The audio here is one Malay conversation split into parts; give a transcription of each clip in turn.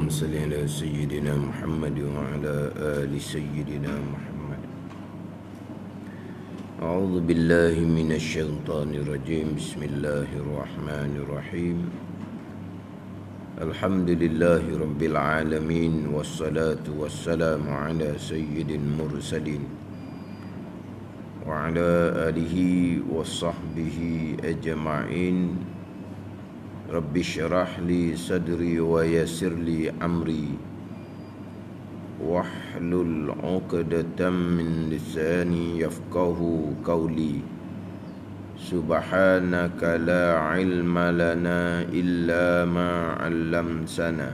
اللهم صل على سيدنا محمد وعلى آل سيدنا محمد. أعوذ بالله من الشيطان الرجيم. بسم الله الرحمن الرحيم. الحمد لله رب العالمين، والصلاة والسلام على سيد المرسلين وعلى آله وصحبه أجمعين. رب اشرح لي صدري ويسر لي أمري واحلل عقدة من لساني يفقه قولي. سبحانك لا علم لنا إلا ما علمتنا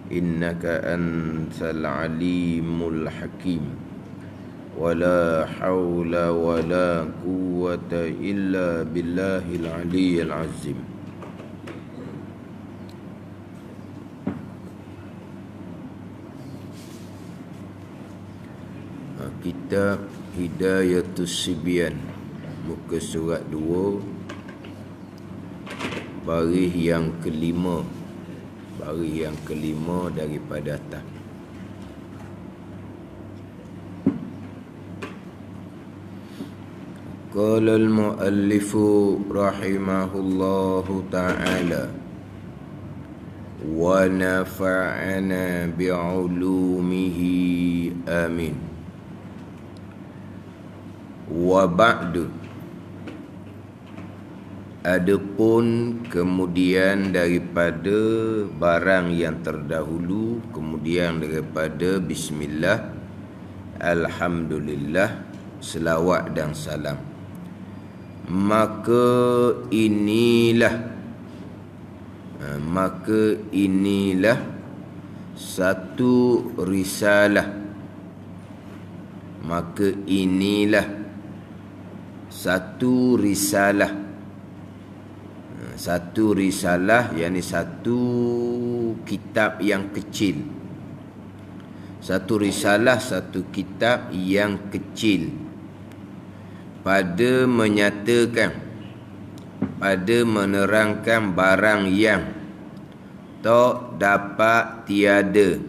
إنك أنت العليم الحكيم. ولا حول ولا قوة إلا بالله العلي العظيم. Kitab Hidayatus Sibyan, muka surat 2, baris yang kelima. Baris yang kelima daripada atas. Qala al-muallifu rahimahullahu ta'ala wa nafa'ana bi'ulumihi amin. Wa ba'du, adapun kemudian daripada barang yang terdahulu, kemudian daripada bismillah, alhamdulillah, selawat dan salam, maka inilah satu risalah. Maka inilah satu risalah. Satu risalah, yakni satu kitab yang kecil. Satu risalah, satu kitab yang kecil, pada menyatakan, pada menerangkan barang yang tak dapat tiada.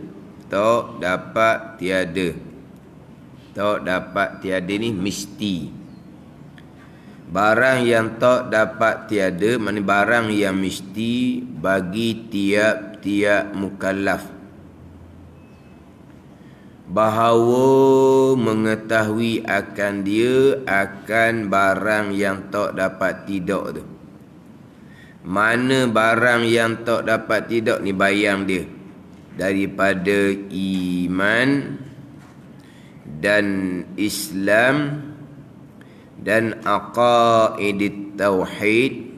Tak dapat tiada. Tak dapat tiada ni mesti. Barang yang tak dapat tiada, maknanya barang yang mesti bagi tiap-tiap mukallaf. Bahawa mengetahui akan dia, akan barang yang tak dapat tidak tu. Mana barang yang tak dapat tidak ni, bayang dia. Daripada iman dan Islam dan aqaidit tauhid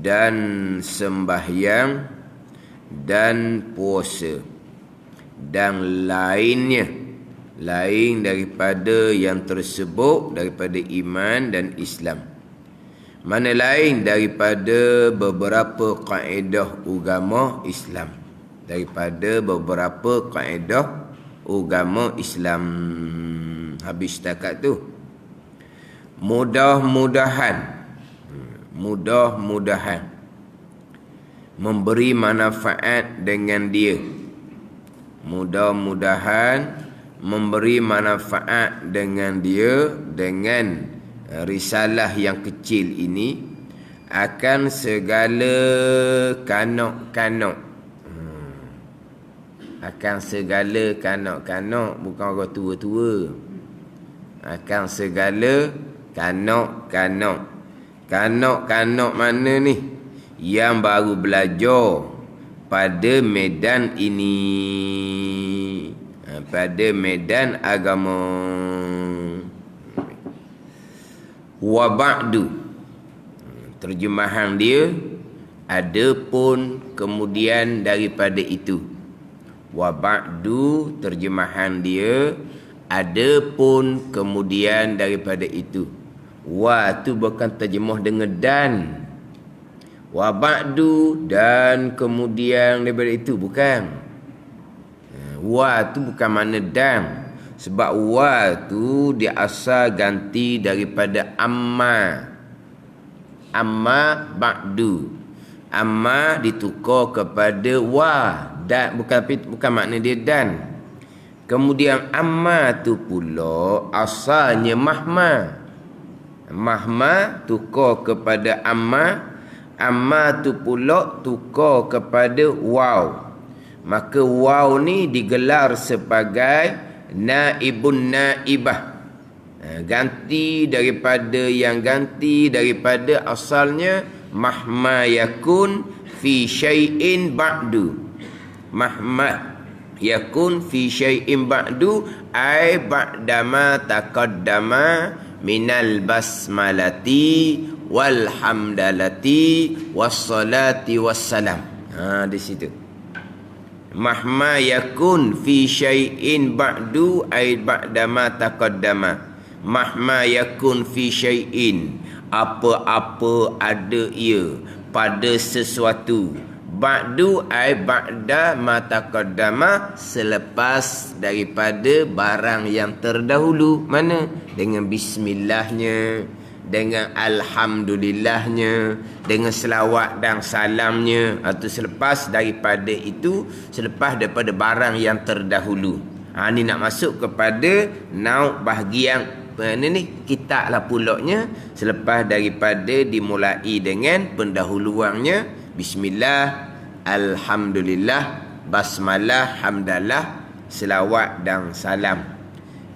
dan sembahyang dan puasa dan lainnya, lain daripada yang tersebut daripada iman dan Islam. Mana lain daripada beberapa kaedah agama Islam, daripada beberapa kaedah agama Islam. Habis setakat tu. Mudah-mudahan memberi manfaat dengan dia. Mudah-mudahan memberi manfaat dengan dia, dengan risalah yang kecil ini, akan segala kanak-kanak. Akan segala kanak-kanak, bukan orang tua-tua. Akan segala kanak-kanak. Kanak-kanak mana ni? Yang baru belajar pada medan ini, pada medan agama. Wa ba'du, terjemahan dia, adapun kemudian daripada itu. Wa ba'du, terjemahan dia, adapun kemudian daripada itu. Wa tu bukan terjemah dengan dan. Wa ba'du, dan kemudian daripada itu, bukan. Wa tu bukan makna dan. Sebab wa tu dia asal ganti daripada amma. Amma ba'du. Amma ditukar kepada wa dan bukan makna dia dan. Kemudian amma tu pula asalnya mahma. Mahma tukar kepada amma. Amma tu pula tukar kepada waw. Maka waw ni digelar sebagai naibun naibah. Ganti daripada asalnya mahma yakun fi syai'in ba'du. Mahma yakun fi syai'in ba'du ay ba'dama taqaddama minal basmalati walhamdalati wassalati wassalam. Di situ. Mahma yakun fi syai'in ba'du ay ba'dama taqaddama. Mahma yakun fi syai'in, apa-apa ada ia pada sesuatu. Ba'du ay ba'da ma taqaddama, selepas daripada barang yang terdahulu. Mana? Dengan bismillahnya, dengan alhamdulillahnya, dengan selawat dan salamnya, atau selepas daripada itu, selepas daripada barang yang terdahulu. Ni nak masuk kepada nauk bahagian ni kitab lah pulaknya, selepas daripada dimulai dengan pendahuluannya bismillah, alhamdulillah, basmalah, hamdalah, selawat dan salam.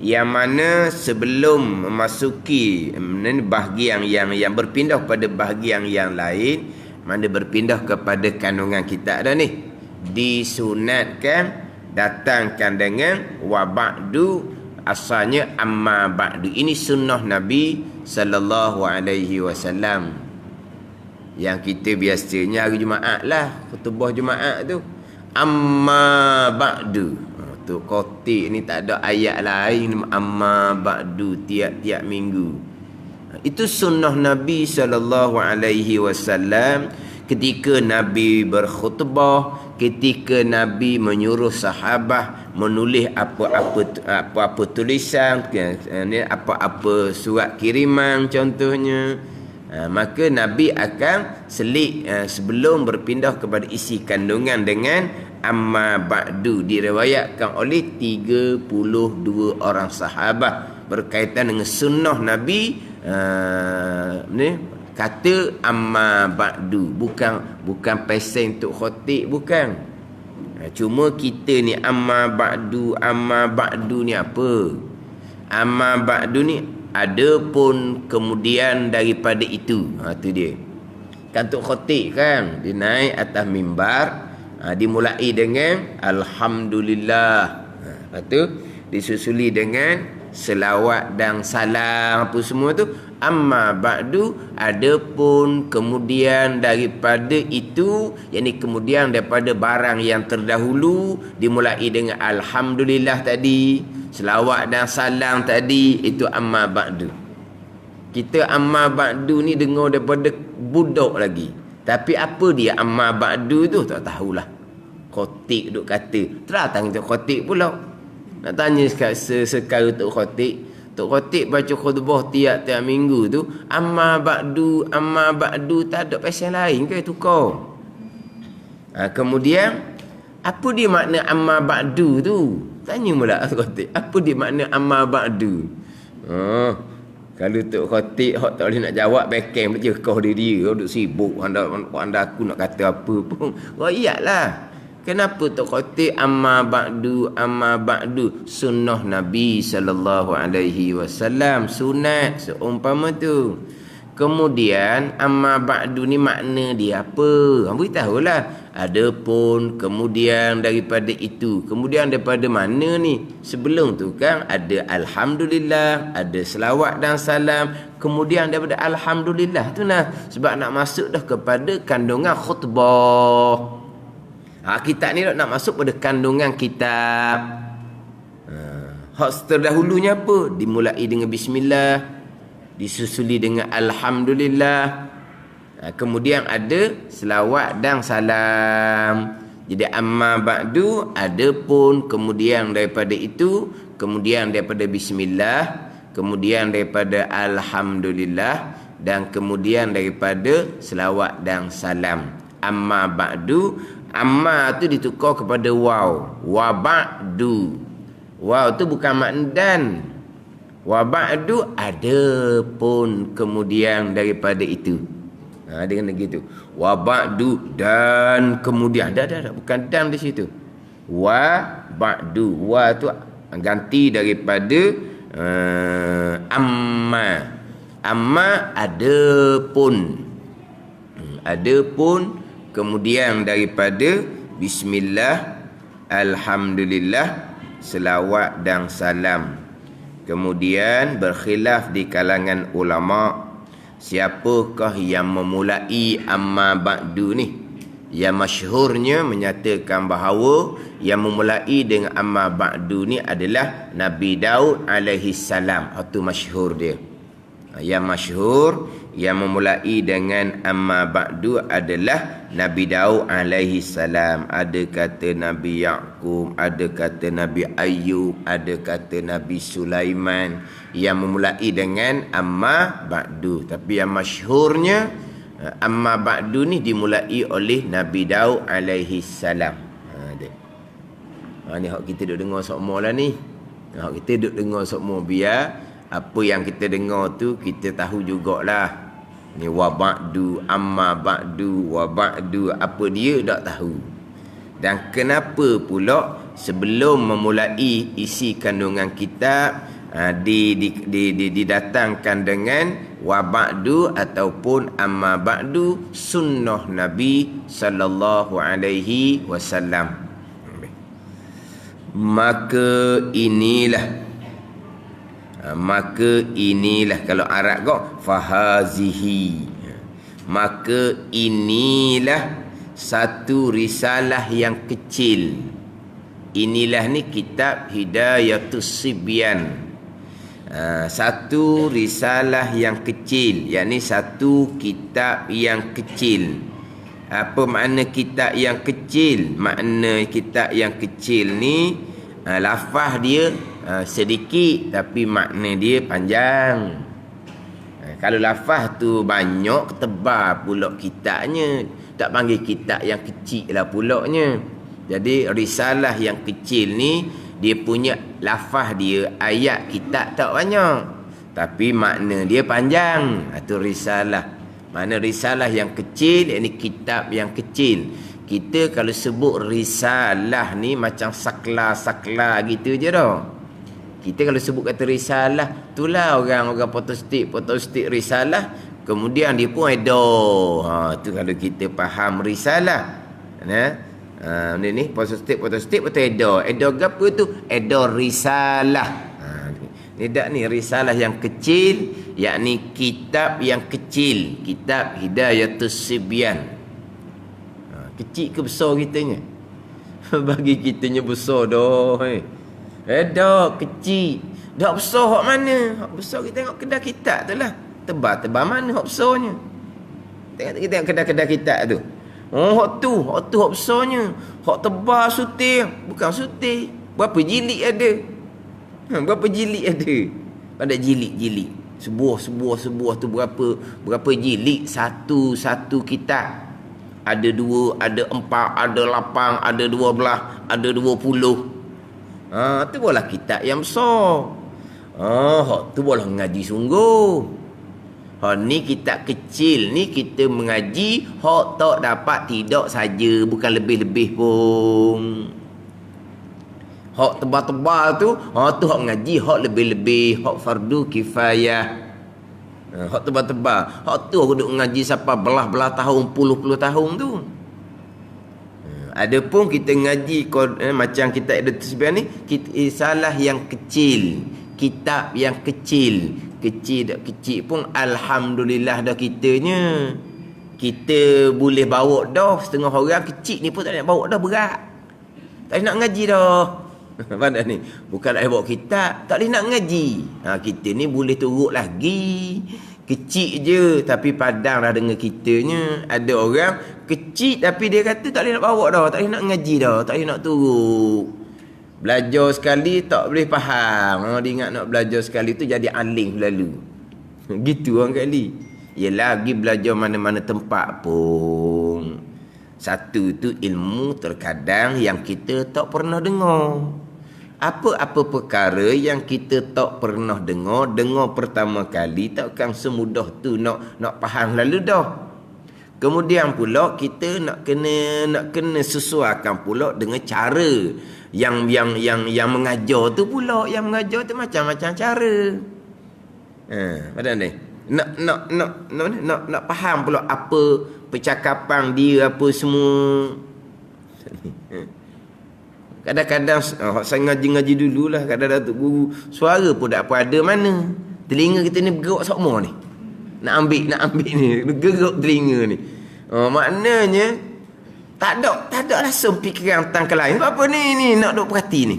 Yang mana sebelum memasuki bahagian yang berpindah kepada bahagian yang lain, mana berpindah kepada kandungan kitab dah ni, disunatkan datangkan dengan wa ba'du, asalnya amma ba'du. Ini sunnah Nabi sallallahu alaihi wasallam yang kita biasanya hari Jumaat lah, khutbah Jumaat tu, amma ba'du. Tu kotik ni tak ada ayat lain amma ba'du tiap-tiap minggu. Itu sunnah Nabi sallallahu alaihi wasallam ketika Nabi berkhutbah, ketika Nabi menyuruh sahabat menulis apa-apa tulisan, apa-apa surat kiriman contohnya, maka Nabi akan selit sebelum berpindah kepada isi kandungan dengan amma ba'du. Diriwayatkan oleh 32 orang sahabat berkaitan dengan sunnah Nabi kata amma ba'du, bukan pesen untuk khatib, bukan. Cuma kita ni amma ba'du ni apa? Amma ba'du ni ada pun kemudian daripada itu. Tu dia. Kan untuk khatib kan, dia naik atas mimbar, dimulai dengan alhamdulillah. Lepas tu disusuli dengan selawat dan salam apa semua tu. Amma ba'du, adapun kemudian daripada itu, yakni kemudian daripada barang yang terdahulu, dimulai dengan alhamdulillah tadi, selawat dan salam tadi, itu amma ba'du. Kita amma ba'du ni dengar daripada budak lagi, tapi apa dia amma ba'du tu tak tahulah. Khatib duk kata, teratang untuk khatib pula. Nak tanya sekarang untuk khatib, Tok Khatib baca khutbah tiap-tiap minggu tu, amma ba'du, tak ada pasal lain ke tukar. Kemudian apa dia makna amma ba'du tu? Tanya pula Tok Khatib, apa dia makna amma ba'du? Kalau Tok Khatib hak tak boleh nak jawab, backhand je kau dia duk sibuk, anda aku nak kata apa pun. Iyalah. Kenapa Tok Khatib amma ba'du? Sunnah Nabi sallallahu alaihi wasallam, sunat seumpama tu. Kemudian amma ba'du ni makna dia apa? Beritahulah. Adapun kemudian daripada itu, kemudian daripada mana ni? Sebelum tu kan ada alhamdulillah, ada selawat dan salam. Kemudian daripada alhamdulillah tu nah, sebab nak masuk dah kepada kandungan khutbah. Kitab ni nak masuk pada kandungan kitab. Hak terdahulunya apa? Dimulai dengan bismillah, disusuli dengan alhamdulillah, kemudian ada selawat dan salam. Jadi amma ba'du, adapun kemudian daripada itu, kemudian daripada bismillah, kemudian daripada alhamdulillah, dan kemudian daripada selawat dan salam. Amma ba'du, Amma tu ditukar kepada waw. Wa ba'du. Waw tu bukan makna dan. Wa ba'du ada pun kemudian daripada itu. Dia kena gitu. Wa ba'du dan kemudian. Dah. Bukan dan di situ. Wa ba'du. Wa tu ganti daripada amma. Amma ada pun. Ada pun kemudian daripada bismillah, alhamdulillah, selawat dan salam. Kemudian berkhilaf di kalangan ulama, siapakah yang memulai amma ba'du ni? Yang masyhurnya menyatakan bahawa yang memulai dengan amma ba'du ni adalah Nabi Daud alaihi salam. Itu masyhur dia. Yang masyhur yang memulai dengan amma ba'du adalah Nabi Daud alaihi salam. Ada kata Nabi Yaqub, ada kata Nabi Ayub, ada kata Nabi Sulaiman yang memulai dengan amma ba'du. Tapi yang masyhurnya amma ba'du ni dimulai oleh Nabi Daud alaihi salam. Ni hak kita duk dengar semua lah ni. Hak kita duk dengar semua biar apa yang kita dengar tu kita tahu jugalah. Ni wa ba'du, amma ba'du, wa ba'du, apa dia tak tahu. Dan kenapa pula sebelum memulai isi kandungan kitab didatangkan dengan wa ba'du ataupun amma ba'du sunnah Nabi sallallahu alaihi wasallam. Maka inilah kalau Arab kau fahazihi, maka inilah satu risalah yang kecil. Inilah ni kitab Hidayatus Sibyan. Satu risalah yang kecil, yakni satu kitab yang kecil. Apa makna kitab yang kecil? Makna kitab yang kecil ni lafaz dia sedikit tapi makna dia panjang. Kalau lafaz tu banyak, tebal pula kitabnya. Tak panggil kitab yang kecil lah pulaknya. Jadi risalah yang kecil ni dia punya lafaz dia, ayat kitab tak banyak tapi makna dia panjang. Itu risalah. Mana risalah yang kecil, ini kitab yang kecil. Kita kalau sebut risalah ni macam sakla gitu je dah. Kita kalau sebut kata risalah, itulah orang photostik risalah, kemudian dia pun edor. Tu kalau kita faham risalah. Ni photostik betul edor. Edor apa tu? Edor risalah. Ni dak ni risalah yang kecil, yakni kitab yang kecil, kitab Hidayatus Sibyan. Kecil ke besar kitanya? Bagi kitanya besar dah. Dah kecil. Dah besar hak mana? Hak besar kita tengok kedai kitab tu lah. Tebal mana hak besarnya? Tengok kedai-kedai kitab tu. Hak tu hak besarnya. Hak tebal sutir, bukan sutir. Berapa jilid ada? Berapa jilid ada? Ada jilid. Sebuah tu berapa jilid? Satu kitab. Ada 2, ada 4, ada 8, ada 12, ada 20. Tu bola kitab yang besar. Tu bola ngaji sungguh. Ni kitab kecil ni kita mengaji hak tak dapat tidak saja, bukan lebih-lebih pun. Hak tebal-tebal tu, tu hak mengaji hak lebih-lebih, hak fardu kifayah. Hak tebal-tebal, hak tu aku duk mengaji sampai belah-belah tahun, puluh-puluh tahun tu. Ada pun kita ngaji macam kitab Hidayatus Sibyan ni, risalah yang kecil, kitab yang kecil pun alhamdulillah dah kitanya. Kita boleh bawa dah, setengah orang kecil ni pun tak nak bawa dah, berat. Tak nak ngaji dah. Pandai ni, bukan nak bawa kitab, tak boleh nak ngaji. Kita ni boleh turut lagi. Kecil je tapi padang dah dengan kitanya. Ada orang kecil tapi dia kata tak boleh nak bawa dah, tak boleh nak ngaji dah, tak boleh nak turut. Belajar sekali tak boleh faham. Dia ingat nak belajar sekali tu jadi alim lalu. Gitu orang kali. Yelah pergi belajar mana-mana tempat pun. Satu tu ilmu terkadang yang kita tak pernah dengar. Apa-apa perkara yang kita tak pernah dengar pertama kali takkan semudah tu nak faham lalu dah. Kemudian pula kita nak kena sesuaikan pula dengan cara yang mengajar tu pula, yang mengajar tu macam-macam cara. Pada ni nak faham pula apa percakapan dia, apa semua. Kadang-kadang saya ngaji dululah, kadang-kadang Datuk Guru suara pun tak apa ada mana. Telinga kita ni bergerak semua ni. Nak ambil ni, bergerak telinga ni. Maknanya tak ada langsung fikiran tentang ke lain. Apa ni nak duk perhati ni.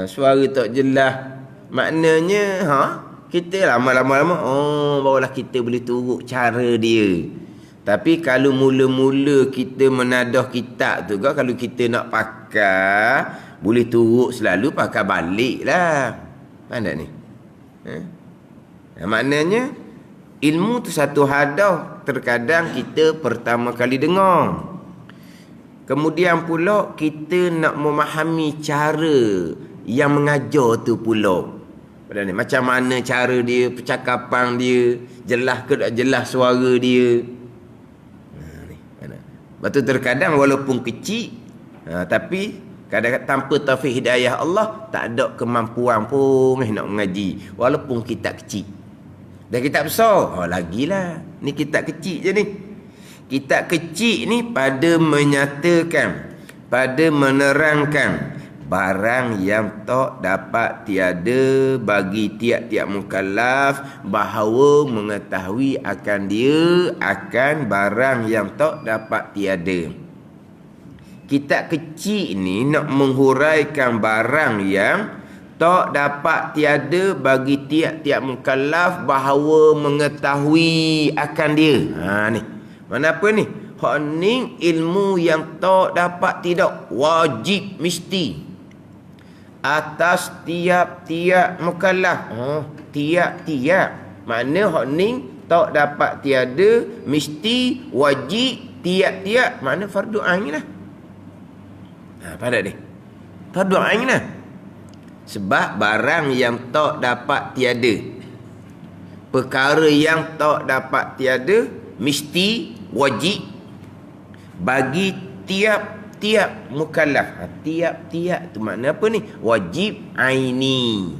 Suara tak jelas. Maknanya kita lama-lama barulah kita boleh turut cara dia. Tapi kalau mula-mula kita menadah kitab tu kalau kita nak pakai, boleh turut selalu pakai balik lah. Faham tak ni? Maknanya ilmu tu satu hadah, terkadang kita pertama kali dengar. Kemudian pula kita nak memahami cara yang mengajar tu pula. Pada ni macam mana cara dia, percakapan dia, jelas ke tak jelas suara dia. Betul, terkadang walaupun kecil, tapi kadang-kadang tanpa taufik hidayah Allah tak ada kemampuan pun nak mengaji walaupun kitab kecil. Dan kitab besar lagilah. Ni kitab kecil je ni. Kitab kecil ni pada menyatakan, pada menerangkan barang yang tak dapat tiada bagi tiap-tiap mukallaf, bahawa mengetahui akan dia akan barang yang tak dapat tiada. Kitab kecil ni nak menghuraikan barang yang tak dapat tiada bagi tiap-tiap mukallaf, bahawa mengetahui akan dia. Ni mana apa ni? Hak ni ilmu yang tak dapat tidak, wajib mesti atas tiap-tiap mukallaf. Tiap-tiap. Makna hak ni tak dapat tiada, mesti, wajib, tiap-tiap. Makna fardu ain lah. Pada ni fardu ain lah. Sebab barang yang tak dapat tiada, perkara yang tak dapat tiada, mesti, wajib bagi tiap-tiap mukallaf. Tiap-tiap tu makna apa ni? Wajib aini.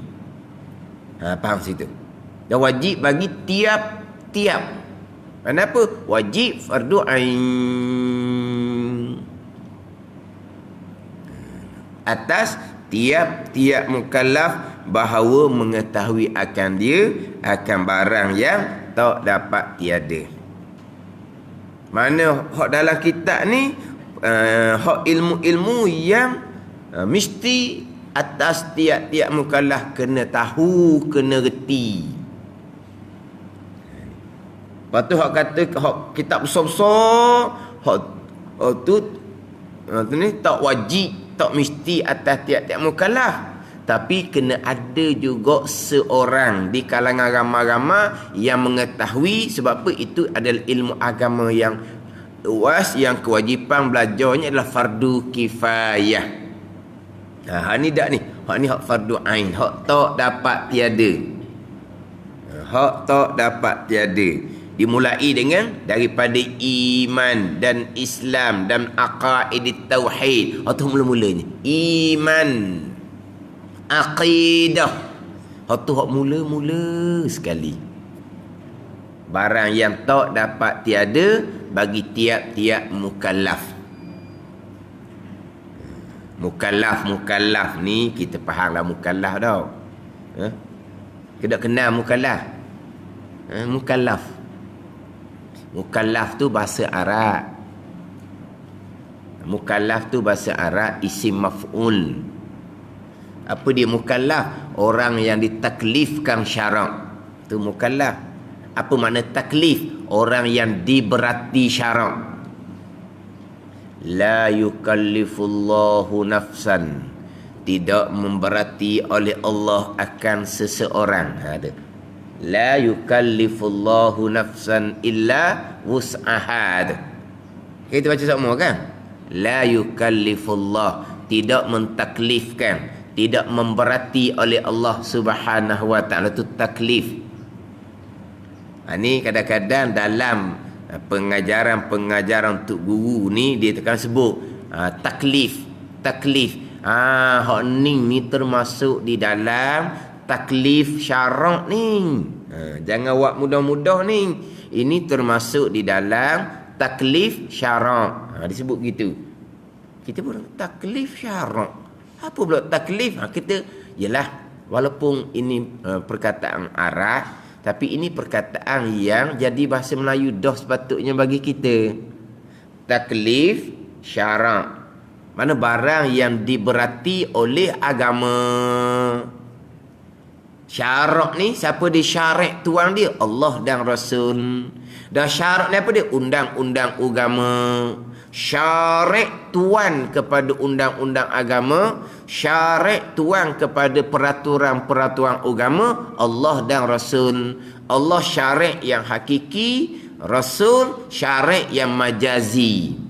Faham situ? Dan wajib bagi tiap-tiap. Makna apa? Wajib fardu ain atas tiap-tiap mukallaf, bahawa mengetahui akan dia akan barang yang tak dapat tiada. Mana hak dalam kitab ni hak ilmu-ilmu yang mesti atas tiap-tiap mukallaf kena tahu, kena reti. Lepas tu hak kata hak kitab besar-besar, hak tu ni tak wajib, tak mesti atas tiap-tiap mukallaf. Tapi kena ada juga seorang di kalangan ramai-ramai yang mengetahui. Sebab apa? Itu adalah ilmu agama yang luas, yang kewajipan belajarnya adalah fardu kifayah. Hak ni tak ni? Hak ni hak fardu ain, hak tak dapat tiada. Hak tak dapat tiada. Dimulai dengan daripada iman dan Islam dan aqaid tauhid. Atau mula-mulanya iman, aqidah. Atau hak mula-mula sekali. Barang yang tak dapat tiada bagi tiap-tiap mukallaf. Mukallaf ni kita fahamlah mukallaf tau. Kita kenal mukallaf. Mukallaf tu bahasa Arab. Mukallaf tu bahasa Arab isim maf'ul. Apa dia mukallaf? Orang yang ditaklifkan syarak. Tu mukallaf. Apa makna taklif? Orang yang diberati syarak. La yukallifullahu nafsan. Tidak memberati oleh Allah akan seseorang. Ada. La yukallifullahu nafsan illa wus'aha. Kita baca sama kan? La yukallifullah, tidak mentaklifkan, tidak memberati oleh Allah Subhanahu wa taala, tu taklif. Ini kadang-kadang dalam pengajaran untuk guru ni dia tekan sebut taklif. Hak ni termasuk di dalam taklif syarak ni. Jangan buat mudah-mudah ni. Ini termasuk di dalam taklif syarak. Disebut gitu. Kita pun taklif syarak. Apa pula taklif? Kita yalah, walaupun ini perkataan Arab, tapi ini perkataan yang jadi bahasa Melayu dah sepatutnya bagi kita. Taklif syarak. Mana barang yang diberati oleh agama. Syarak ni siapa disyarak tuang dia? Allah dan Rasul. Dan syarak ni apa dia? Undang-undang agama. Syarak tuan kepada undang-undang agama, syarak tuan kepada peraturan-peraturan agama Allah dan Rasul. Allah syarak yang hakiki, Rasul syarak yang majazi.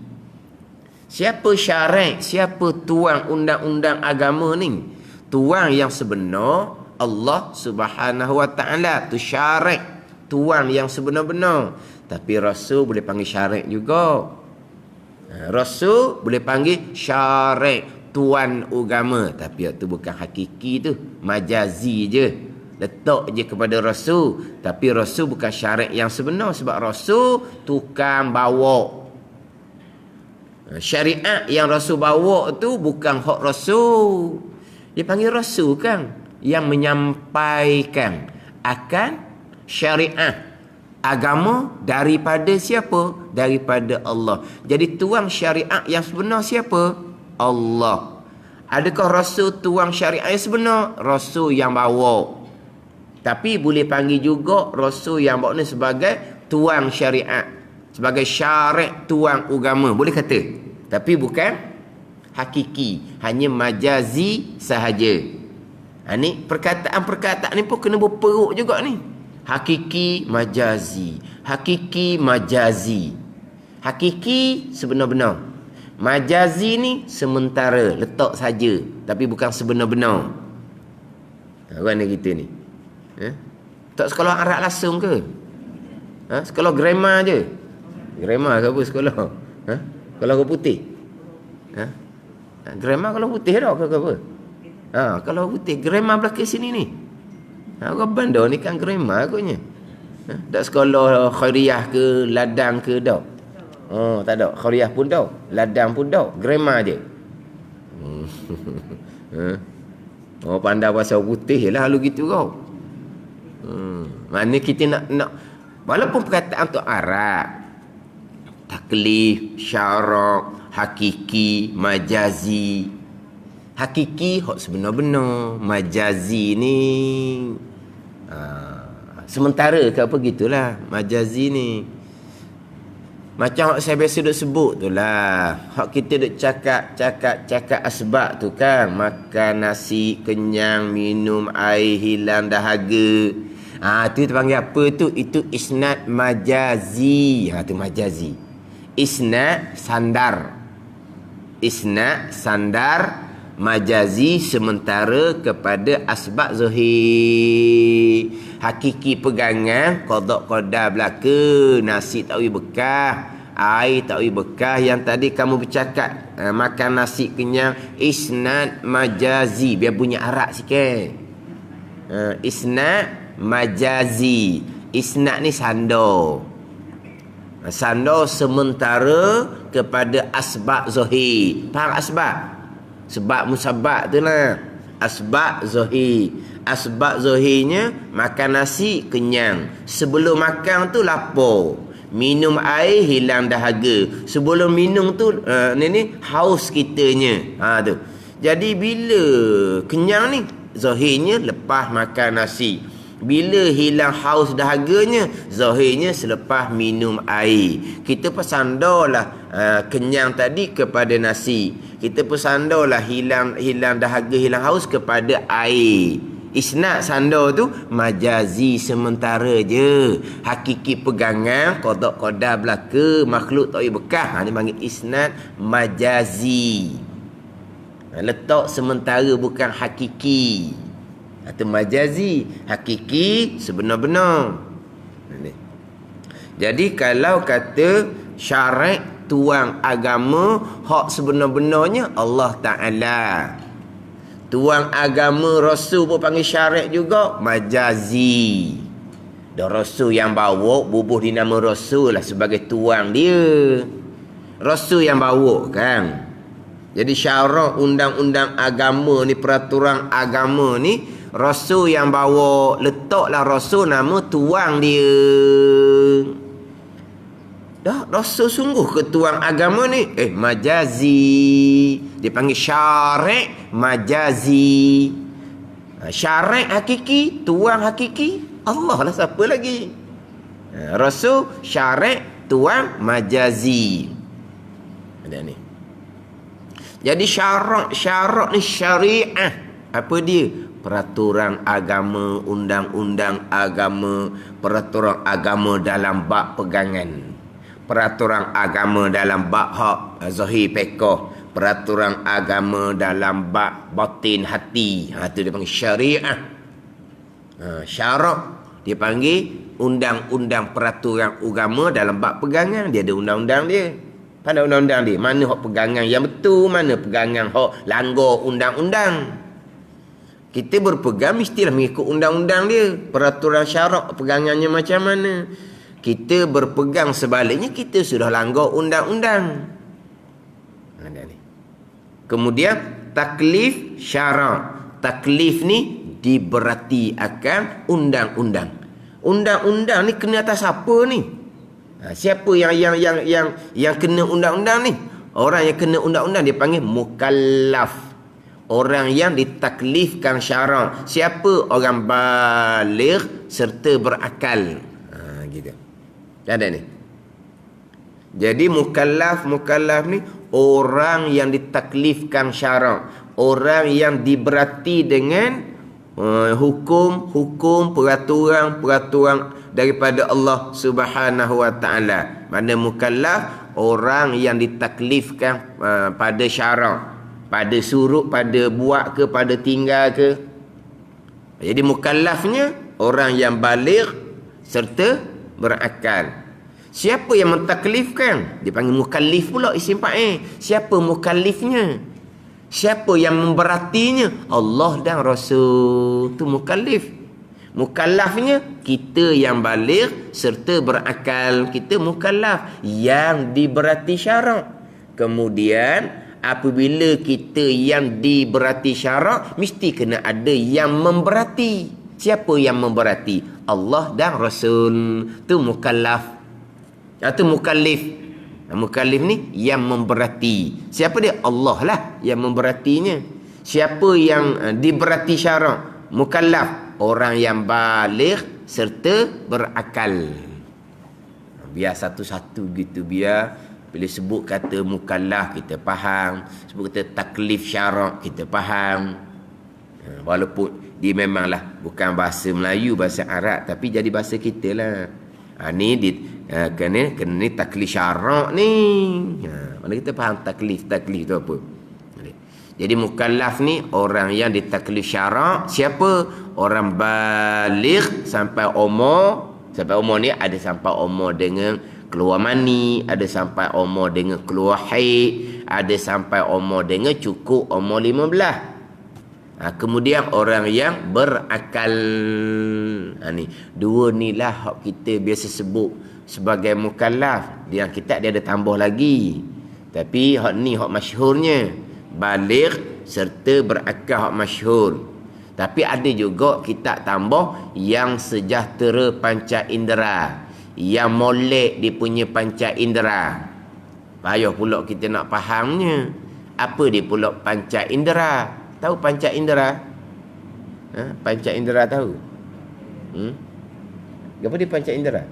Siapa syarak, siapa tuan undang-undang agama ni? Tuan yang sebenar Allah Subhanahu wa taala, tu syarak, tuan yang sebenar-benar. Tapi Rasul boleh panggil syarak juga. Rasul boleh panggil syarak, tuan agama, tapi itu bukan hakiki, tu majazi je, letak je kepada Rasul. Tapi Rasul bukan syarak yang sebenar, sebab Rasul tukang bawa. Syariat yang Rasul bawa tu bukan hak Rasul. Dia panggil Rasul kan, yang menyampaikan akan syariat agama daripada siapa? Daripada Allah. Jadi tuang syariat yang sebenar siapa? Allah. Adakah Rasul tuang syariat yang sebenar? Rasul yang bawa. Tapi boleh panggil juga Rasul yang bawa ni sebagai tuang syariat, sebagai syarak tuang agama, boleh kata. Tapi bukan hakiki, hanya majazi sahaja. Ni perkataan-perkataan ni pun kena berperuk juga ni. Hakiki, majazi. Hakiki, majazi. Hakiki sebenar-benar. Majazi ni sementara, letak saja, tapi bukan sebenar-benar. Mana kita ni? Tak sekolah Arab langsung ke? Sekolah grammar je. Grammar ke apa sekolah? Sekolah orang putih? Grammar kalau putih dah ke apa? Kalau putih, grammar belakang sini ni. Orang bandar ni kan grammar agaknya. Tak sekolah khairiyah ke, ladang ke dak? Tak ada. Khairiyah pun dak, ladang pun dak, grammar je. Pandai bahasa putih lah lalu gitu kau. Mana kita nak walaupun perkataan tu Arab, taklif, syarak, hakiki, majazi. Hakiki hak sebenar-benar, majazi ni sementara ke apa gitulah. Majazi ni macam hak saya biasa duk sebut tu lah, hak kita duk cakap asbab tu kan, makan nasi kenyang, minum air hilang dahaga. Tu panggil apa tu? Itu isnad majazi. Tu majazi. Isnad sandar. Isnad sandar majazi sementara kepada asbab zahir. Hakiki pegangan qada belaka, nasi tak boleh bekah, air tak boleh bekah. Yang tadi kamu bercakap makan nasi kenyang, isnad majazi. Biar bunyi Arab sikit. Isnad majazi. Isnad ni sandar. Sandar sementara kepada asbab zahir. Faham asbab? Sebab musabab tu lah. Asbab zahir. Asbab zahirnya makan nasi kenyang. Sebelum makan tu lapar. Minum air hilang dahaga. Sebelum minum tu ni haus kitanya. Tu. Jadi bila kenyang ni, zahirnya lepas makan nasi. Bila hilang haus dahaganya, zahirnya selepas minum air. Kita pesandarlah kenyang tadi kepada nasi. Kita pesandarlah hilang dahaga, hilang haus kepada air. Isnad sanda tu majazi sementara je. Hakiki pegangan qada belaka makhluk tak boleh bekas. Ni panggil isnad majazi. Letak sementara bukan hakiki. Atau majazi, hakiki sebenar-benar. Jadi kalau kata syarat tuang agama hak sebenar-benarnya Allah Ta'ala. Tuang agama Rasul pun panggil syarat juga majazi. Dan Rasul yang bawa bubuh di nama Rasul lah sebagai tuang dia. Rasul yang bawa kan. Jadi syarat undang-undang agama ni, peraturan agama ni, Rasul yang bawa. Letaklah Rasul nama tuang dia. Dah, Rasul sungguh ke tuang agama ni? Majazi. Dia panggil syarat majazi. Syarat hakiki, tuang hakiki, Allah lah, siapa lagi? Rasul syarat, tuang majazi. Ada ni. Jadi syarat ni syariah. Apa dia? Peraturan agama, undang-undang agama, peraturan agama dalam bab pegangan. Peraturan agama dalam bab hak zahir fiqh, peraturan agama dalam bab batin hati. Tu dia panggil syariah. Syarak dia panggil undang-undang peraturan agama dalam bab pegangan. Dia ada undang-undang dia. Pada undang-undang dia, mana hak pegangan yang betul, mana pegangan hak langgar undang-undang. Kita berpegang mestilah mengikut undang-undang dia. Peraturan syarak pegangannya macam mana. Kita berpegang sebaliknya, kita sudah langgar undang-undang. Kemudian taklif syarak. Taklif ni diberati akan undang-undang. Undang-undang ni kena atas siapa ni? Siapa yang kena undang-undang ni? Orang yang kena undang-undang dia panggil mukallaf. Orang yang ditaklifkan syarak. Siapa? Orang baligh serta berakal. Gitu. Ada ni. Jadi mukallaf ni orang yang ditaklifkan syarak, orang yang diberati dengan hukum peraturan daripada Allah Subhanahu wa taala. Mana mukallaf? Orang yang ditaklifkan pada syarak, pada suruh, pada buat ke, pada tinggal ke. Jadi mukallafnya orang yang baligh serta berakal. Siapa yang mentaklifkan? Dia panggil mukallif pula, isim fa'il. Siapa mukallifnya? Siapa yang memberatinya? Allah dan Rasul. Tu mukallif. Mukallafnya kita yang baligh serta berakal. Kita mukallaf yang diberati syarak. Kemudian apabila kita yang diberati syarak, mesti kena ada yang memberati. Siapa yang memberati? Allah dan Rasul. Tu mukallaf. Itu mukallif. Mukallif ni yang memberati. Siapa dia? Allah lah yang memberatinya. Siapa yang diberati syarak? Mukallaf. Orang yang baligh serta berakal. Biar satu-satu gitu. Biar bila sebut kata mukallaf kita faham. Sebut kata taklif syarak kita faham. Walaupun dia memanglah bukan bahasa Melayu, bahasa Arab, tapi jadi bahasa kita lah. Ni kena ni taklif syarak ni. Mana kita faham taklif tu apa. Jadi mukallaf ni orang yang ditaklif syarak. Siapa? Orang baligh sampai umur. Sampai umur ni ada sampai umur dengan keluar mani, ada sampai umur dengan keluar haid, ada sampai umur dengan cukup umur 15. Kemudian orang yang berakal. Ni dua ni lah hak kita biasa sebut sebagai mukallaf. Dia kita dia ada tambah lagi. Tapi hak ni hak masyhurnya. Baligh serta berakal hak masyhur. Tapi ada juga kita tambah yang sejahtera panca indera, yang molek dia punya panca indera. Payah pula kita nak fahamnya. Apa dia pula panca indera? Tahu panca indera? Panca indera tahu? Apa dia panca indera?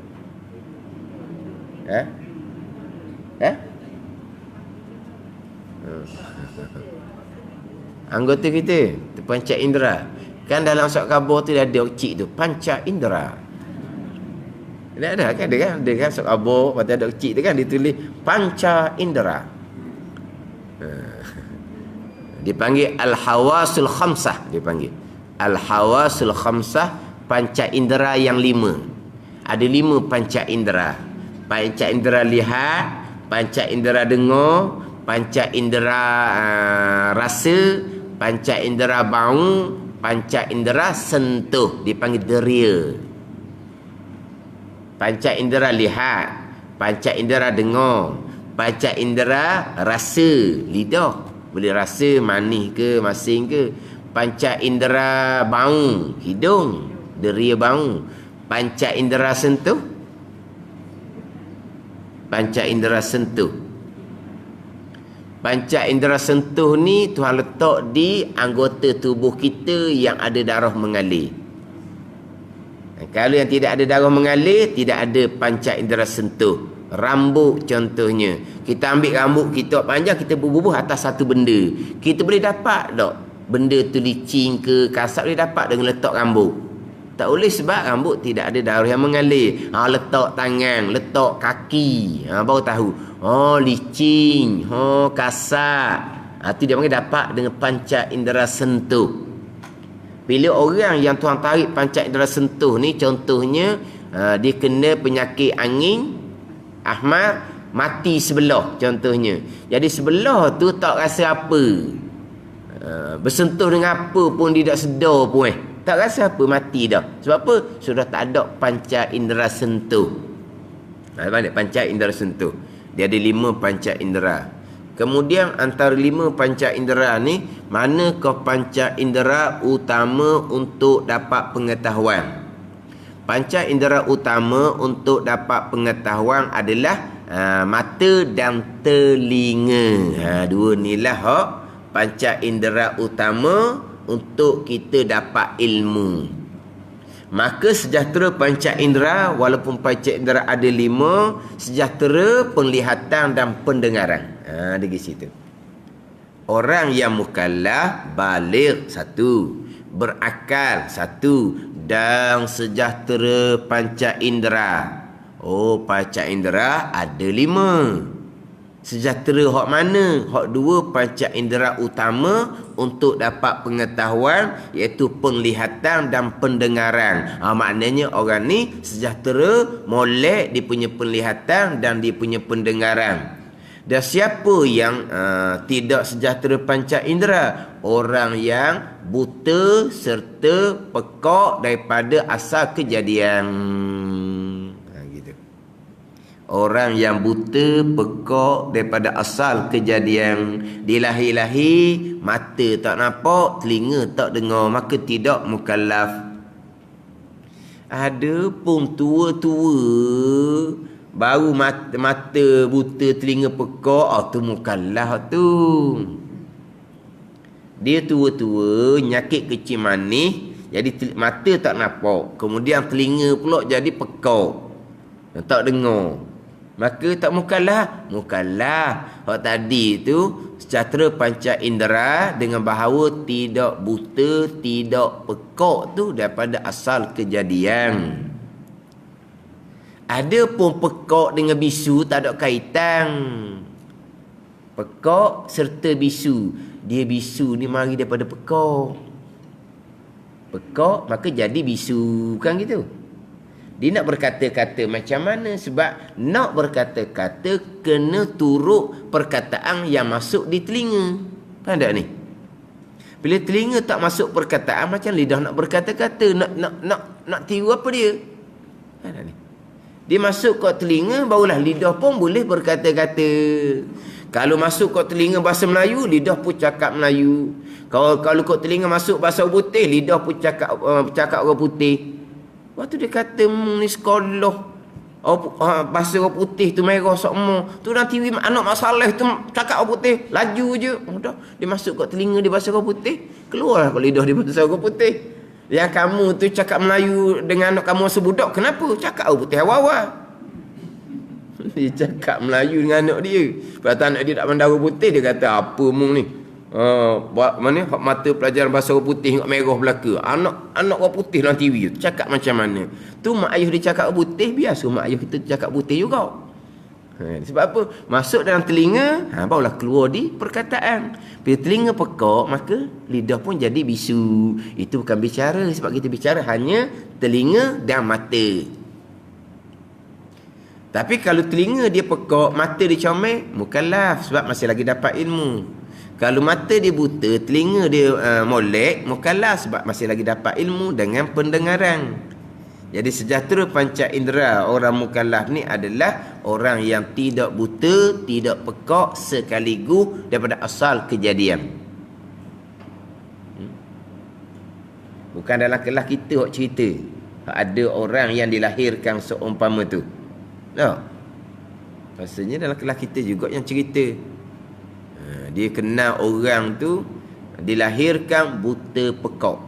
Anggota kita panca indera. Kan dalam surat khabar tu dia ada cik tu, panca indera. Dia ada kan, dia kan surat khabar pada ada cik tu kan ditulis panca indera. Dipanggil al-hawasul khamsah, dipanggil al-hawasul khamsah, panca indera yang 5. Ada 5 panca indera. Panca indera lihat, panca indera dengar, panca indera rasa, panca indera bau, panca indera sentuh, dipanggil deria. Panca indera lihat, panca indera dengar, panca indera rasa, lidah boleh rasa manis ke masin ke. Panca indera bau, hidung, deria bau. Panca indera sentuh, panca indera sentuh. Panca indera sentuh ni Tuhan letak di anggota tubuh kita yang ada darah mengalir. Kalau yang tidak ada darah mengalir, tidak ada panca indera sentuh. Rambut contohnya, kita ambil rambut kita panjang, kita berbubuh atas satu benda, kita boleh dapat tak benda tu licin ke kasar, boleh dapat dengan letak rambut? Tak boleh, sebab rambut tidak ada darah yang mengalir. Letak tangan, letak kaki, baru tahu licin, kasar. Itu dia panggil dapat dengan panca indera sentuh. Bila orang yang Tuhan tarik panca indera sentuh ni, contohnya dia kena penyakit angin ahmad, mati sebelah contohnya. Jadi sebelah tu tak rasa apa, bersentuh dengan apa pun dia tak sedar pun tak rasa apa, mati dah. Sebab apa? Sudah tak ada panca indera sentuh. Panca indera sentuh, dia ada 5 panca indera. Kemudian antara 5 panca indera ni, manakah panca indera utama untuk dapat pengetahuan? Panca indera utama untuk dapat pengetahuan adalah mata dan telinga. Dua inilah panca indera utama untuk kita dapat ilmu. Maka sejahtera panca indera, walaupun panca indera ada 5, sejahtera penglihatan dan pendengaran. Dari situ. Orang yang mukallaf baligh 1, berakal 1, dan sejahtera panca indera. Panca indera ada 5. Sejahtera hak mana? Hak 2 panca indera utama untuk dapat pengetahuan, iaitu penglihatan dan pendengaran. Maknanya orang ni sejahtera, molek dia punya penglihatan dan dia punya pendengaran. Dan siapa yang tidak sejahtera panca indera? Orang yang buta serta pekak daripada asal kejadian. Gitu. Orang yang buta pekak daripada asal kejadian. Dilahir-lahir, mata tak nampak, telinga tak dengar, maka tidak mukallaf. Ada pun tua-tua baru mata buta, telinga pekak, tu mukallaf tu. Dia tua-tua, nyakit kecil manis, jadi mata tak nampak, kemudian telinga pula jadi pekak, tak dengar, maka tak mukallaf. Hak tadi tu sejahtera panca indera dengan bahawa tidak buta, tidak pekak tu daripada asal kejadian. Ada pun pekak dengan bisu tak ada kaitan. Pekak serta bisu, dia bisu ni mari daripada pekak. Pekak maka jadi bisu, kan gitu. Dia nak berkata-kata macam mana? Sebab nak berkata-kata kena turut perkataan yang masuk di telinga. Faham tak ni? Bila telinga tak masuk perkataan, macam lidah nak berkata-kata, nak tiru apa dia? Faham tak ni? Dia masuk ke telinga, barulah lidah pun boleh berkata-kata. Kalau masuk ke telinga bahasa Melayu, lidah pun cakap Melayu. Kalau ke telinga masuk bahasa orang putih, lidah pun cakap orang putih. Waktu dia kata ni sekolah bahasa orang putih tu merah semua, tu nanti anak masalah tu cakap orang putih, laju je. Dah dia masuk ke telinga dia bahasa orang putih, keluarlah ke lidah dia bahasa orang putih. Yang kamu tu cakap Melayu dengan anak kamu masa budak, kenapa cakap orang putih awal-awal? Dia cakap Melayu dengan anak dia. Lepas tu anak dia tak pandang orang putih, dia kata apa mung ni? Buat mana hak mata pelajaran bahasa orang putih tengok merah belaka. Anak orang putih dalam TV tu cakap macam mana. Tu mak ayah dia cakap putih, biasa mak ayah kita cakap putih juga. Sebab apa? Masuk dalam telinga, barulah keluar di perkataan. Bila telinga pekak, maka lidah pun jadi bisu. Itu bukan bicara, sebab kita bicara hanya telinga dan mata. Tapi kalau telinga dia pekak, mata dia comel, mukallaf, sebab masih lagi dapat ilmu. Kalau mata dia buta, telinga dia molek, mukallaf, sebab masih lagi dapat ilmu dengan pendengaran. Jadi sejahtera panca indera orang mukallaf ni adalah orang yang tidak buta, tidak pekak sekaligus daripada asal kejadian. Bukan dalam kelas kita hok cerita. Ada orang yang dilahirkan seumpama tu. Tak? Maksudnya dalam kelas kita juga yang cerita. Dia kenal orang tu dilahirkan buta pekak.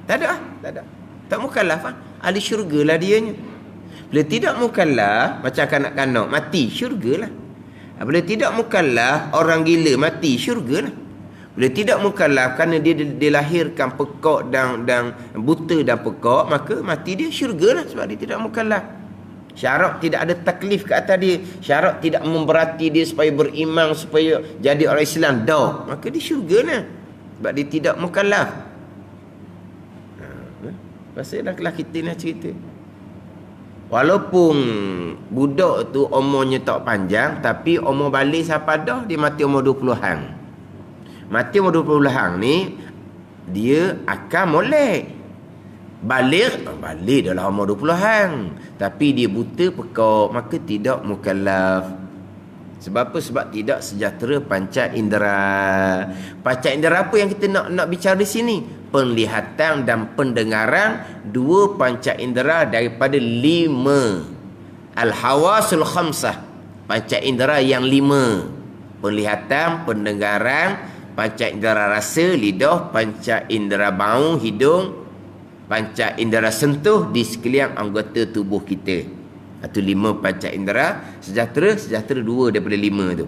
Tak ada. Tak mukallaf ahli syurga lah dianya. Bila tidak mukallaf, macam kanak-kanak mati, syurga lah. Bila tidak mukallaf, orang gila mati, syurga lah. Bila tidak mukallaf kerana dia dilahirkan pekak dan buta dan pekak, maka mati dia syurga lah, sebab dia tidak mukallaf. Syarat tidak ada taklif ke atas dia, syarat tidak memberati dia supaya beriman, supaya jadi orang Islam, maka dia syurga lah, sebab dia tidak mukallaf. Pasal dah kelas kita nak cerita. Walaupun budak tu umurnya tak panjang, tapi umur balik siapa dah, dia mati umur 20-an. Mati umur 20-an ni, dia akan molek. Balik dalam umur 20-an. Tapi dia buta pekak, maka tidak mukallaf. Sebab apa? Sebab tidak sejahtera panca indera. Panca indera apa yang kita nak bicara di sini? Penglihatan dan pendengaran, dua panca indera daripada 5. Al-hawasul khamsah, panca indera yang 5. Penglihatan, pendengaran, panca indera rasa, lidah, panca indera bau, hidung, panca indera sentuh di sekalian anggota tubuh kita. Itu 5 panca indera. Sejahtera 2 daripada 5 tu.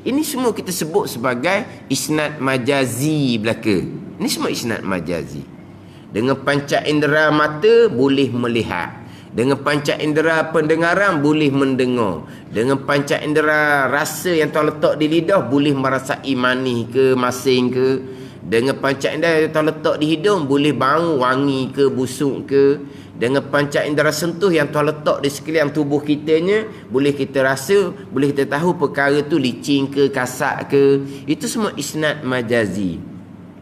Ini semua kita sebut sebagai isnad majazi belaka. Ini semua isnad majazi. Dengan panca indera mata boleh melihat. Dengan panca indera pendengaran boleh mendengar. Dengan panca indera rasa yang Tuhan letak di lidah boleh merasai manis ke, masin ke. Dengan panca indera yang Tuhan letak di hidung boleh bau, wangi ke, busuk ke. Dengan panca indera sentuh yang Tuhan letak di sekalian tubuh kitanya, boleh kita rasa, boleh kita tahu perkara tu licin ke, kasar ke. Itu semua isnad majazi.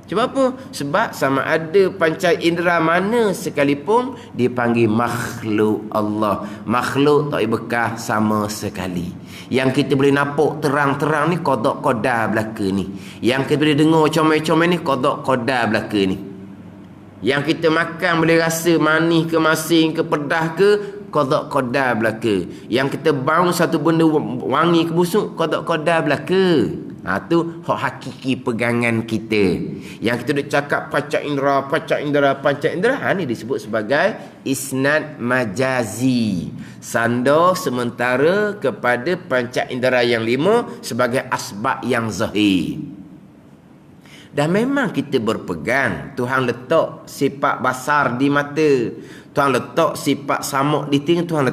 Sebab apa? Sebab sama ada panca indera mana sekalipun dipanggil makhluk Allah. Makhluk tak bekas sama sekali. Yang kita boleh nampak terang-terang ni qada qadar belaka ni. Yang kita boleh dengar comel-comel ni qada qadar belaka ni. Yang kita makan boleh rasa manis ke, masin ke, pedas ke, qada qadar belaka. Yang kita bau satu benda wangi ke, busuk, qada qadar belaka. Tu hak hakiki pegangan kita. Yang kita dah cakap panca indera, ni disebut sebagai isnad majazi. Sanda sementara kepada panca indera yang 5 sebagai asbab yang zahir. Dan memang kita berpegang, Tuhan letak sifat basar di mata, Tuhan letak sifat samak di telinga, Tuhan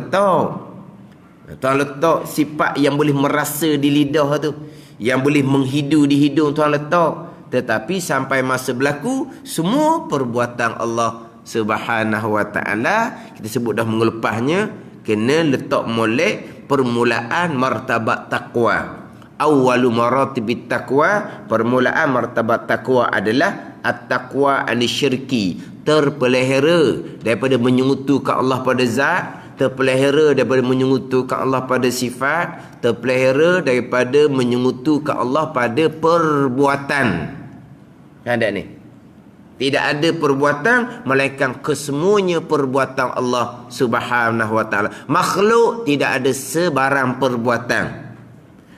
letak sifat yang boleh merasa di lidah tu, yang boleh menghidu di hidung, Tuhan letak. Tetapi sampai masa berlaku, semua perbuatan Allah Subhanahu wa ta'ala, kita sebut dah mengelepasnya, kena letak molek permulaan martabat taqwa. Awwalu maratibit taqwa, permulaan martabat taqwa adalah at-taqwa anisyirki, terpelihara daripada menyekutukan Allah pada zat, terpelihara daripada menyekutukan Allah pada sifat, terpelihara daripada menyekutukan Allah pada perbuatan. Ada ni. Tidak ada perbuatan melainkan kesemuanya perbuatan Allah Subhanahu wa ta'ala. Makhluk tidak ada sebarang perbuatan.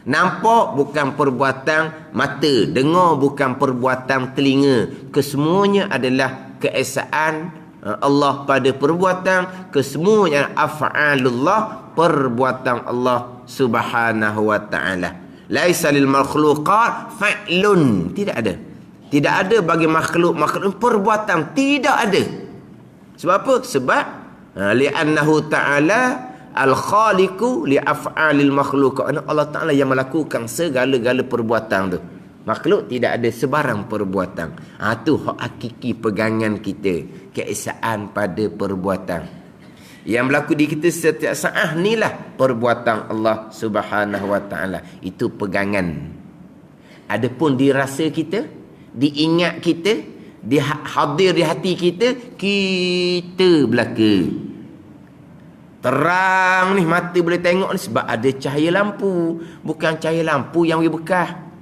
Nampak bukan perbuatan mata, dengar bukan perbuatan telinga. Kesemuanya adalah keesaan Allah pada perbuatan, kesemuanya af'alullah, perbuatan Allah Subhanahu wa ta'ala. Laisa lil makhluqat fa'lun, tidak ada. Tidak ada bagi makhluk perbuatan, tidak ada. Sebab apa? Sebab li'annahu ta'ala al-khaliqu li af'alil makhluqat. Allah Ta'ala yang melakukan segala-gala perbuatan tu. Makhluk tidak ada sebarang perbuatan. Tu hak hakiki pegangan kita, keesaan pada perbuatan. Yang berlaku di kita setiap saat inilah perbuatan Allah Subhanahu wa ta'ala. Itu pegangan. Adapun dirasa kita, diingat kita, hadir di hati kita, kita belaka. Terang ni, mata boleh tengok ni sebab ada cahaya lampu. Bukan cahaya lampu yang bekas.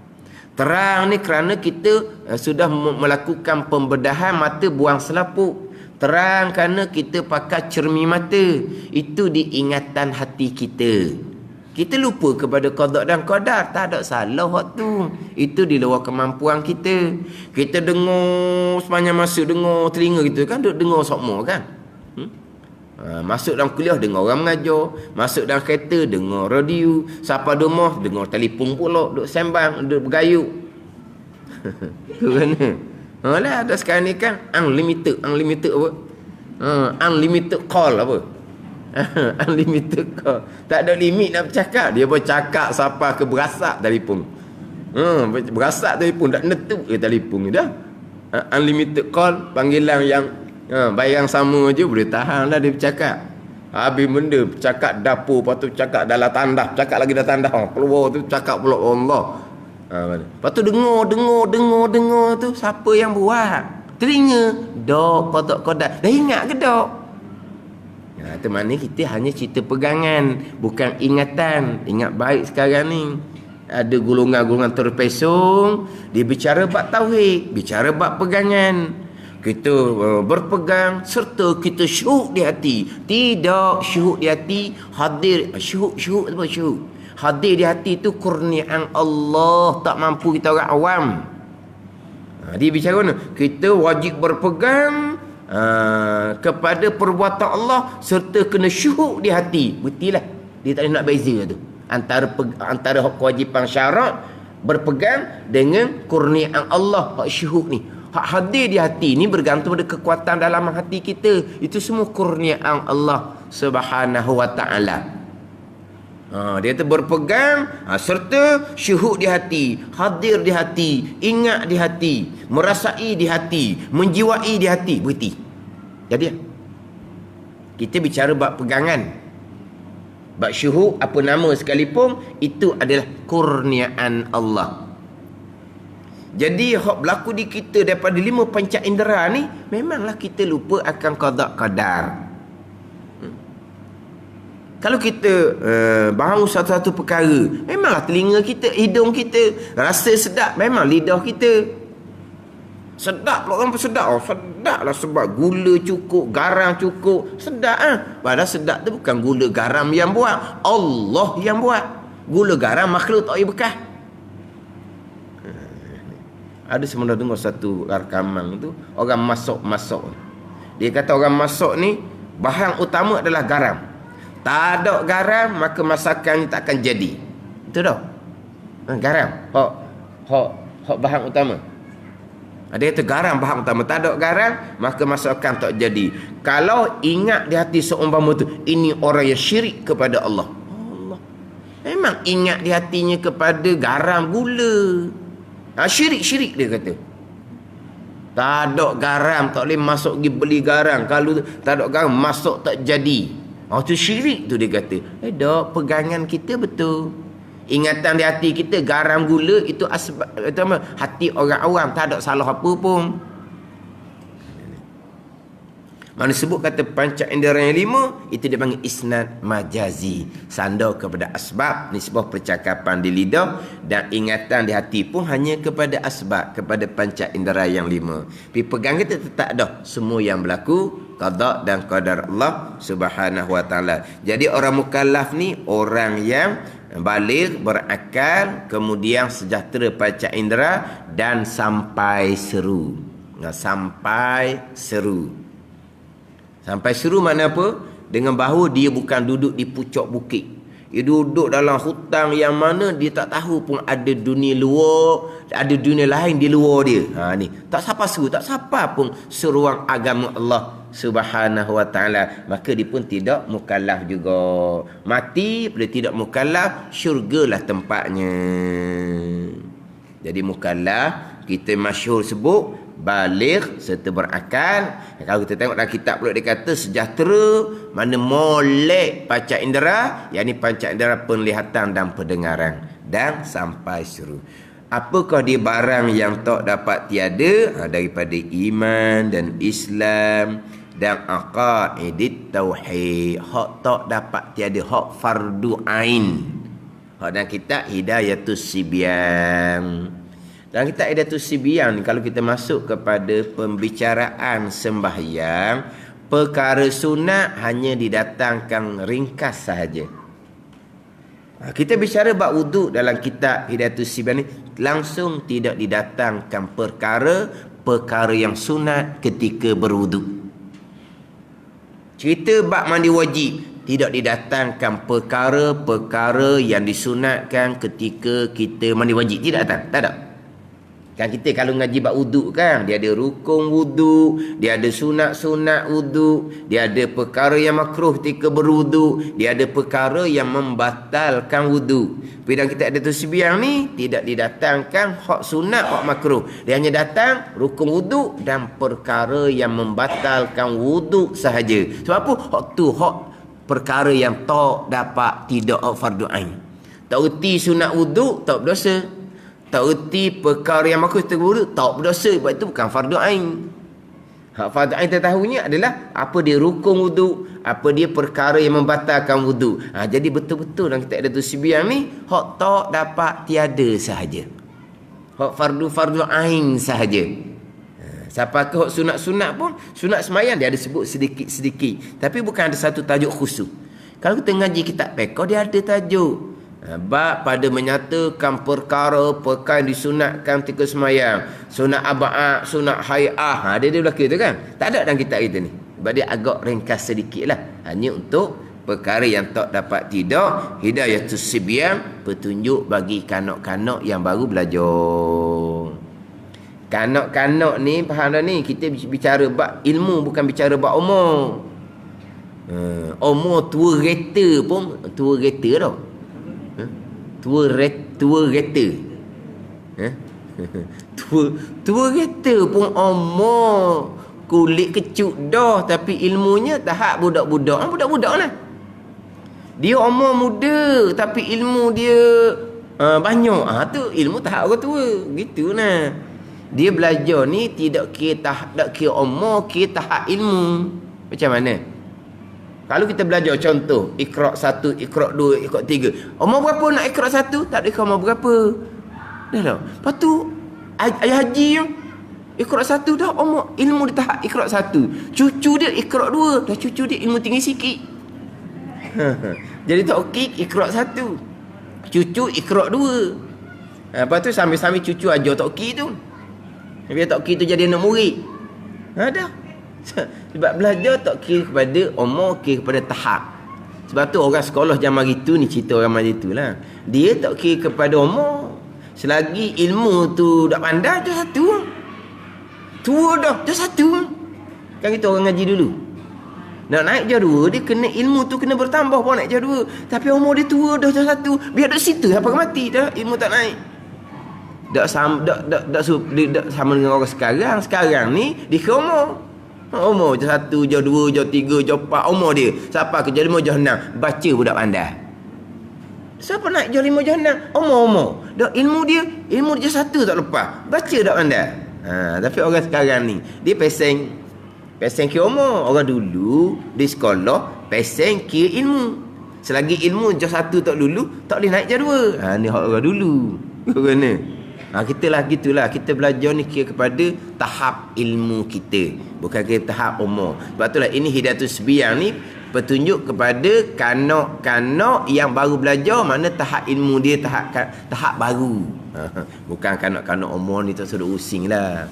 Terang ni kerana kita sudah melakukan pembedahan mata, buang selaput. Terang kerana kita pakai cermin mata. Itu diingatan hati kita. Kita lupa kepada qada dan qadar. Tak ada salah waktu tu. Itu di luar kemampuan kita. Kita dengar sepanjang masa, dengar telinga kita kan, duk dengar sokmo kan. Masuk dalam kuliah dengar orang mengajar, masuk dalam kereta dengar radio, siapa di rumah dengar telefon pula, duk sembang, duk bergayut. Kerana lah ada sekarang ni kan unlimited apa? Unlimited call apa? Unlimited call. Tak ada limit nak bercakap. Dia bercakap siapa ke berasak telefon. Berasak telefon tak netuk ke telefon ni dah. Unlimited call, panggilan yang bayang sama je boleh tahan lah dia bercakap. Habis benda bercakap dapur, lepas tu cakap dalam tandas, cakap lagi dalam tandas, keluar tu cakap pula Allah. Lepas tu dengar tu siapa yang buat? Telinga. Dok kodak dah ingat ke dok? Itu mana kita hanya cerita pegangan, bukan ingatan. Ingat baik sekarang ni. Ada golongan-golongan terpesong, dia bicara bab tauhid, bicara bab pegangan. Kita berpegang serta kita syuhud di hati. Tidak syuhud di hati, hadir syuhud apa syuhud? Hadir di hati itu kurniaan Allah, tak mampu kita orang awam. Dia bicara mana? Kita wajib berpegang kepada perbuatan Allah serta kena syuhud di hati. Bertilah. Dia tak nak beza tu. Antara kewajipan syarat berpegang dengan kurniaan Allah, hak syuhud ni. Hak hadir di hati ni bergantung pada kekuatan dalam hati kita. Itu semua kurniaan Allah Subhanahu wa ta'ala. Dia tu berpegang serta syuhud di hati, hadir di hati, ingat di hati, merasai di hati, menjiwai di hati. Berhenti. Jadi kita bicara bab pegangan, bab syuhud, apa nama sekalipun, itu adalah kurniaan Allah. Jadi hak berlaku di kita daripada 5 panca indera ni, memanglah kita lupa akan qada qadar. Kalau kita baharu satu-satu perkara, memanglah telinga kita, hidung kita rasa sedap, memang lidah kita sedap. Orang pun sedap. Sedap lah sebab gula cukup, garam cukup, sedap Padahal sedap tu bukan gula garam yang buat, Allah yang buat. Gula garam makhluk tak boleh bekas. Ada semula dengar satu rakaman tu, orang masak. Dia kata orang masak ni bahan utama adalah garam. Tak ada garam maka masakan ni takkan jadi. Itu dah. Garam hak bahan utama. Ada kata garam bahan utama, tak ada garam maka masakan tak jadi. Kalau ingat di hati seumpama tu, ini orang yang syirik kepada Allah. Memang ingat di hatinya kepada garam, gula. Syirik dia kata. Tak ada garam, tak boleh masuk pergi beli garam. Kalau tak ada garam, masuk tak jadi. Itu syirik tu dia kata. Dok, pegangan kita betul. Ingatan di hati kita, garam, gula, itu asbab, itu hati orang awam. Tak ada salah apa pun. Mana sebut kata panca indera yang 5, itu dia panggil isnad majazi. Sandar kepada asbab, nisbah percakapan di lidah, dan ingatan di hati pun hanya kepada asbab, kepada panca indera yang 5. Tapi pegang kita tetap ada semua yang berlaku, qada dan qadar Allah Subhanahu wa ta'ala. Jadi orang mukallaf ni orang yang baligh, berakal, kemudian sejahtera panca indera dan sampai seru. Sampai seru. Sampai seru mana apa? Dengan bahawa dia bukan duduk di pucuk bukit. Dia duduk dalam hutan yang mana dia tak tahu pun ada dunia luar, ada dunia lain di luar dia. Ni, tak siapa suruh, tak siapa pun seruang agama Allah Subhanahu wa taala. Maka dia pun tidak mukallaf juga. Mati bila tidak mukallaf, syurgalah tempatnya. Jadi mukallaf kita masyhur sebut baligh serta berakal. Kalau kita tengok dalam kitab pula dia kata sejahtera, mana molek panca indera, yakni panca indera penglihatan dan pendengaran, dan sampai seru. Apakah dia barang yang tak dapat tiada? Daripada iman dan Islam dan aqaidit tauhid. Hak tak dapat tiada, hak fardu ain. Hak dalam kitab Hidayatus Sibyan. Dan kita Hidayatus Sibyan ni, kalau kita masuk kepada pembicaraan sembahyang, perkara sunat hanya didatangkan ringkas sahaja. Kita bicara bab wuduk dalam kitab Hidayatus Sibyan ni, langsung tidak didatangkan perkara yang sunat ketika berwuduk. Cerita bab mandi wajib, tidak didatangkan perkara-perkara yang disunatkan ketika kita mandi wajib. Tidak datang, tak ada. Kan kita kalau ngaji bab wuduk kan, dia ada rukun wuduk, dia ada sunat-sunat wuduk, dia ada perkara yang makruh ketika berwuduk, dia ada perkara yang membatalkan wuduk. Tapi dalam kitab Hidayatus Sibyan ni tidak didatangkan hak sunat, hak makruh. Dia hanya datang rukun wuduk dan perkara yang membatalkan wuduk sahaja. Sebab apa? Hak tu hak perkara yang tak dapat tidak fardu ain. Tak erti sunat wuduk tak berdosa. Tak erti perkara yang makruh ketika berwuduk tak berdosa, sebab itu bukan fardu ain. Hak fardu ain kita tahunya adalah apa dia rukun wuduk, apa dia perkara yang membatalkan wuduk. Jadi betul-betul dalam kitab Hidayatus Sibyan ni hak tak dapat tiada sahaja. Hak fardu ain sahaja. Siapa ke hak sunat-sunat pun, sunat semayang dia ada sebut sedikit-sedikit, tapi bukan ada satu tajuk khusus. Kalau kita ngaji kitab Fiqh, dia ada tajuk bab pada menyatakan perkara yang disunatkan ketika semayang, sunat aba'ah, sunat hay'ah. Dia belakang tu kan, tak ada dalam kitab kita ni. Sebab dia agak ringkas sedikit lah, hanya untuk perkara yang tak dapat tidak. Hidayatus Sibyan, petunjuk bagi kanak-kanak yang baru belajar. Kanak-kanak ni, faham dah ni, kita bicara bab ilmu, bukan bicara bab umur. Umur tua kereta pun tua kereta tau. Tua kereta. Tua kereta pun umur kulit kecut dah, tapi ilmunya tahap budak-budak. Budak-budak lah. Dia umur muda tapi ilmu dia banyak. Tu ilmu tahap orang tua. Gitu lah. Dia belajar ni tidak kira umur, kira tahap ilmu. Macam mana? Kalau kita belajar contoh Iqra' 1, Iqra' 2, Iqra' 3. Umur berapa nak Iqra' 1? Tak ada umur berapa. Dah tak? Lepas tu ayah haji yang Iqra' 1 dah umur ilmu dia tahap Iqra' 1. Cucu dia Iqra' 2, dah cucu dia ilmu tinggi sikit. Jadi taukid Iqra' 1, cucu Iqra' 2. Lepas tu sambil-sambil cucu ajar taukid tu. Biar taukid tu jadi anak murid. Dah. Sebab belajar tak kira kepada umur, kira kepada tahap. Sebab tu orang sekolah zaman itu ni, cerita orang macam itulah. Dia tak kira kepada umur. Selagi ilmu tu dah pandai, je satu. Tua dah, je satu. Kan kita orang ngaji dulu. Nak naik je dua, dia kena ilmu tu kena bertambah baru naik je dua. Tapi umur dia tua dah je satu. Biar duduk situ sampai mati dah, ilmu tak naik. Tak sama dengan orang sekarang. Sekarang ni dikira umur. Umur je 1, je 2, je 3, je 4. Umur dia siapa ke je 5, je 6. Baca budak pandai. Siapa nak je 5, je 6? Umur. Dah ilmu dia je 1 tak lepas. Baca tak pandai. Tapi orang sekarang ni dia peseng kira umur. Orang dulu di sekolah peseng kira ilmu. Selagi ilmu je 1 tak lulu, tak boleh naik je 2. Ni orang dulu. Kena. Kita lah gitulah. Kita belajar ni kira kepada tahap ilmu kita, bukan kira tahap umur. Sebab itulah ini Hidayatus Sibyan ni petunjuk kepada kanak-kanak yang baru belajar, mana tahap ilmu dia tahap baru. Bukan kanak-kanak umur ni tak sudah using lah.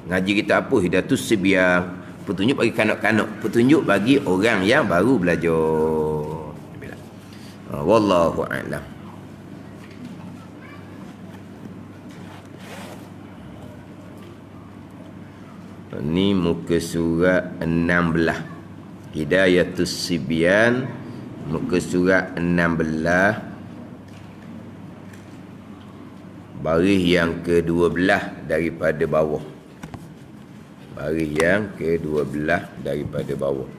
Ngaji kita apa? Hidayatus Sibyan, petunjuk bagi kanak-kanak, petunjuk bagi orang yang baru belajar. Wallahu a'lam. Ini muka surat 16. Hidayatus Sibyan, muka surat 16, baris yang ke-12 daripada bawah. Baris yang ke-12 daripada bawah.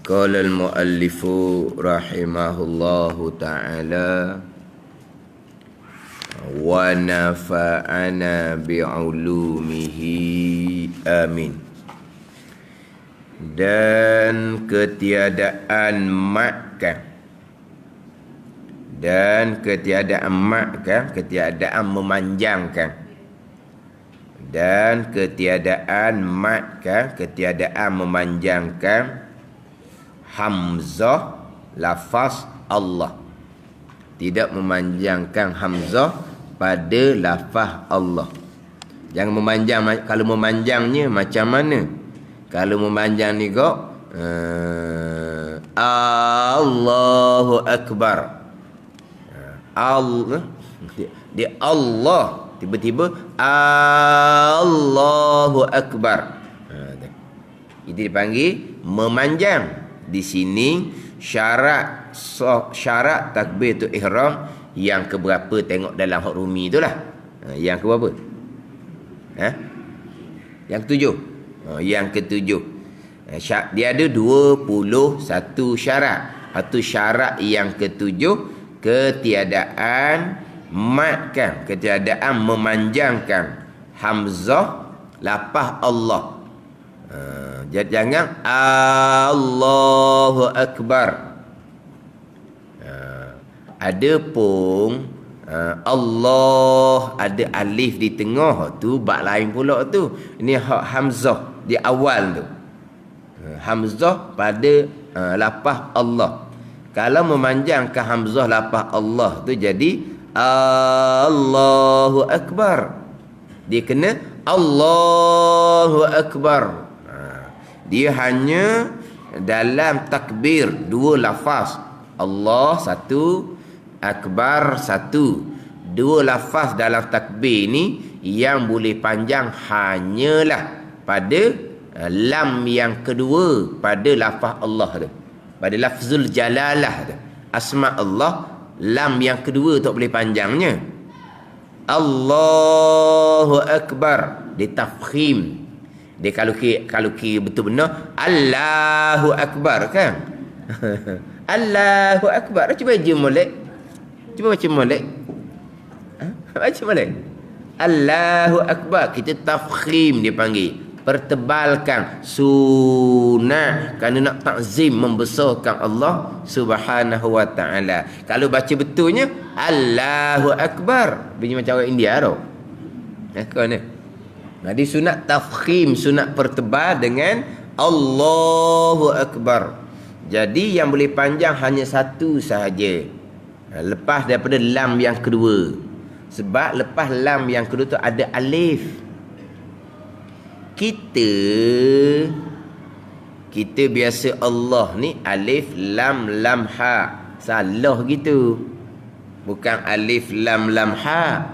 Qala al-muallifu rahimahullahu ta'ala wa nafa'ana bi'ulumihi amin. Dan ketiadaan makan, dan ketiadaan makan, ketiadaan memanjangkan, dan ketiadaan makan, ketiadaan memanjangkan hamzah lafaz Allah. Tidak memanjangkan hamzah pada lafaz Allah. Jangan memanjang. Kalau memanjangnya macam mana? Kalau memanjang ni kok Allahu Akbar. Allah, dia Allah, tiba-tiba Allahu Akbar. Itu dipanggil memanjang. Di sini syarat takbiratul ihram yang keberapa, tengok dalam hak rumi itulah. Yang keberapa? Yang ketujuh. Yang ketujuh. Dia ada 21 syarat. Satu syarat yang ketujuh, ketiadaan matkan, ketiadaan memanjangkan hamzah lafaz Allah. Jangan Allahu Akbar. Ada pun Allah ada alif di tengah tu, bab lain pula tu. Ini hak hamzah di awal tu. Hamzah pada lafaz Allah. Kalau memanjangkan hamzah lafaz Allah tu jadi Allahu Akbar. Dia kena Allahu Akbar. Dia hanya dalam takbir dua lafaz. Allah satu, Akbar satu. Dua lafaz dalam takbir ni yang boleh panjang hanyalah pada lam yang kedua pada lafaz Allah tu. Pada lafzul jalalah tu. Asma Allah, lam yang kedua tak boleh panjangnya. Allahu Akbar ditafkhim. Dia kalau betul benar Allahu Akbar kan. Allahu Akbar. Cuba baca molek. Cuba baca molek. Baca molek. Allahu Akbar. Kita tafkhim dia panggil. Pertebalkan sunnah kerana nak takzim, membesarkan Allah Subhanahu wa ta'ala. Kalau baca betulnya Allahu Akbar, bunyi macam orang India tau. Kau ni. Jadi sunat tafkhim, sunat pertebal dengan Allahu Akbar. Jadi yang boleh panjang hanya satu sahaja, lepas daripada lam yang kedua. Sebab lepas lam yang kedua tu ada alif. Kita biasa Allah ni alif lam lam ha. Salah gitu. Bukan alif lam lam ha.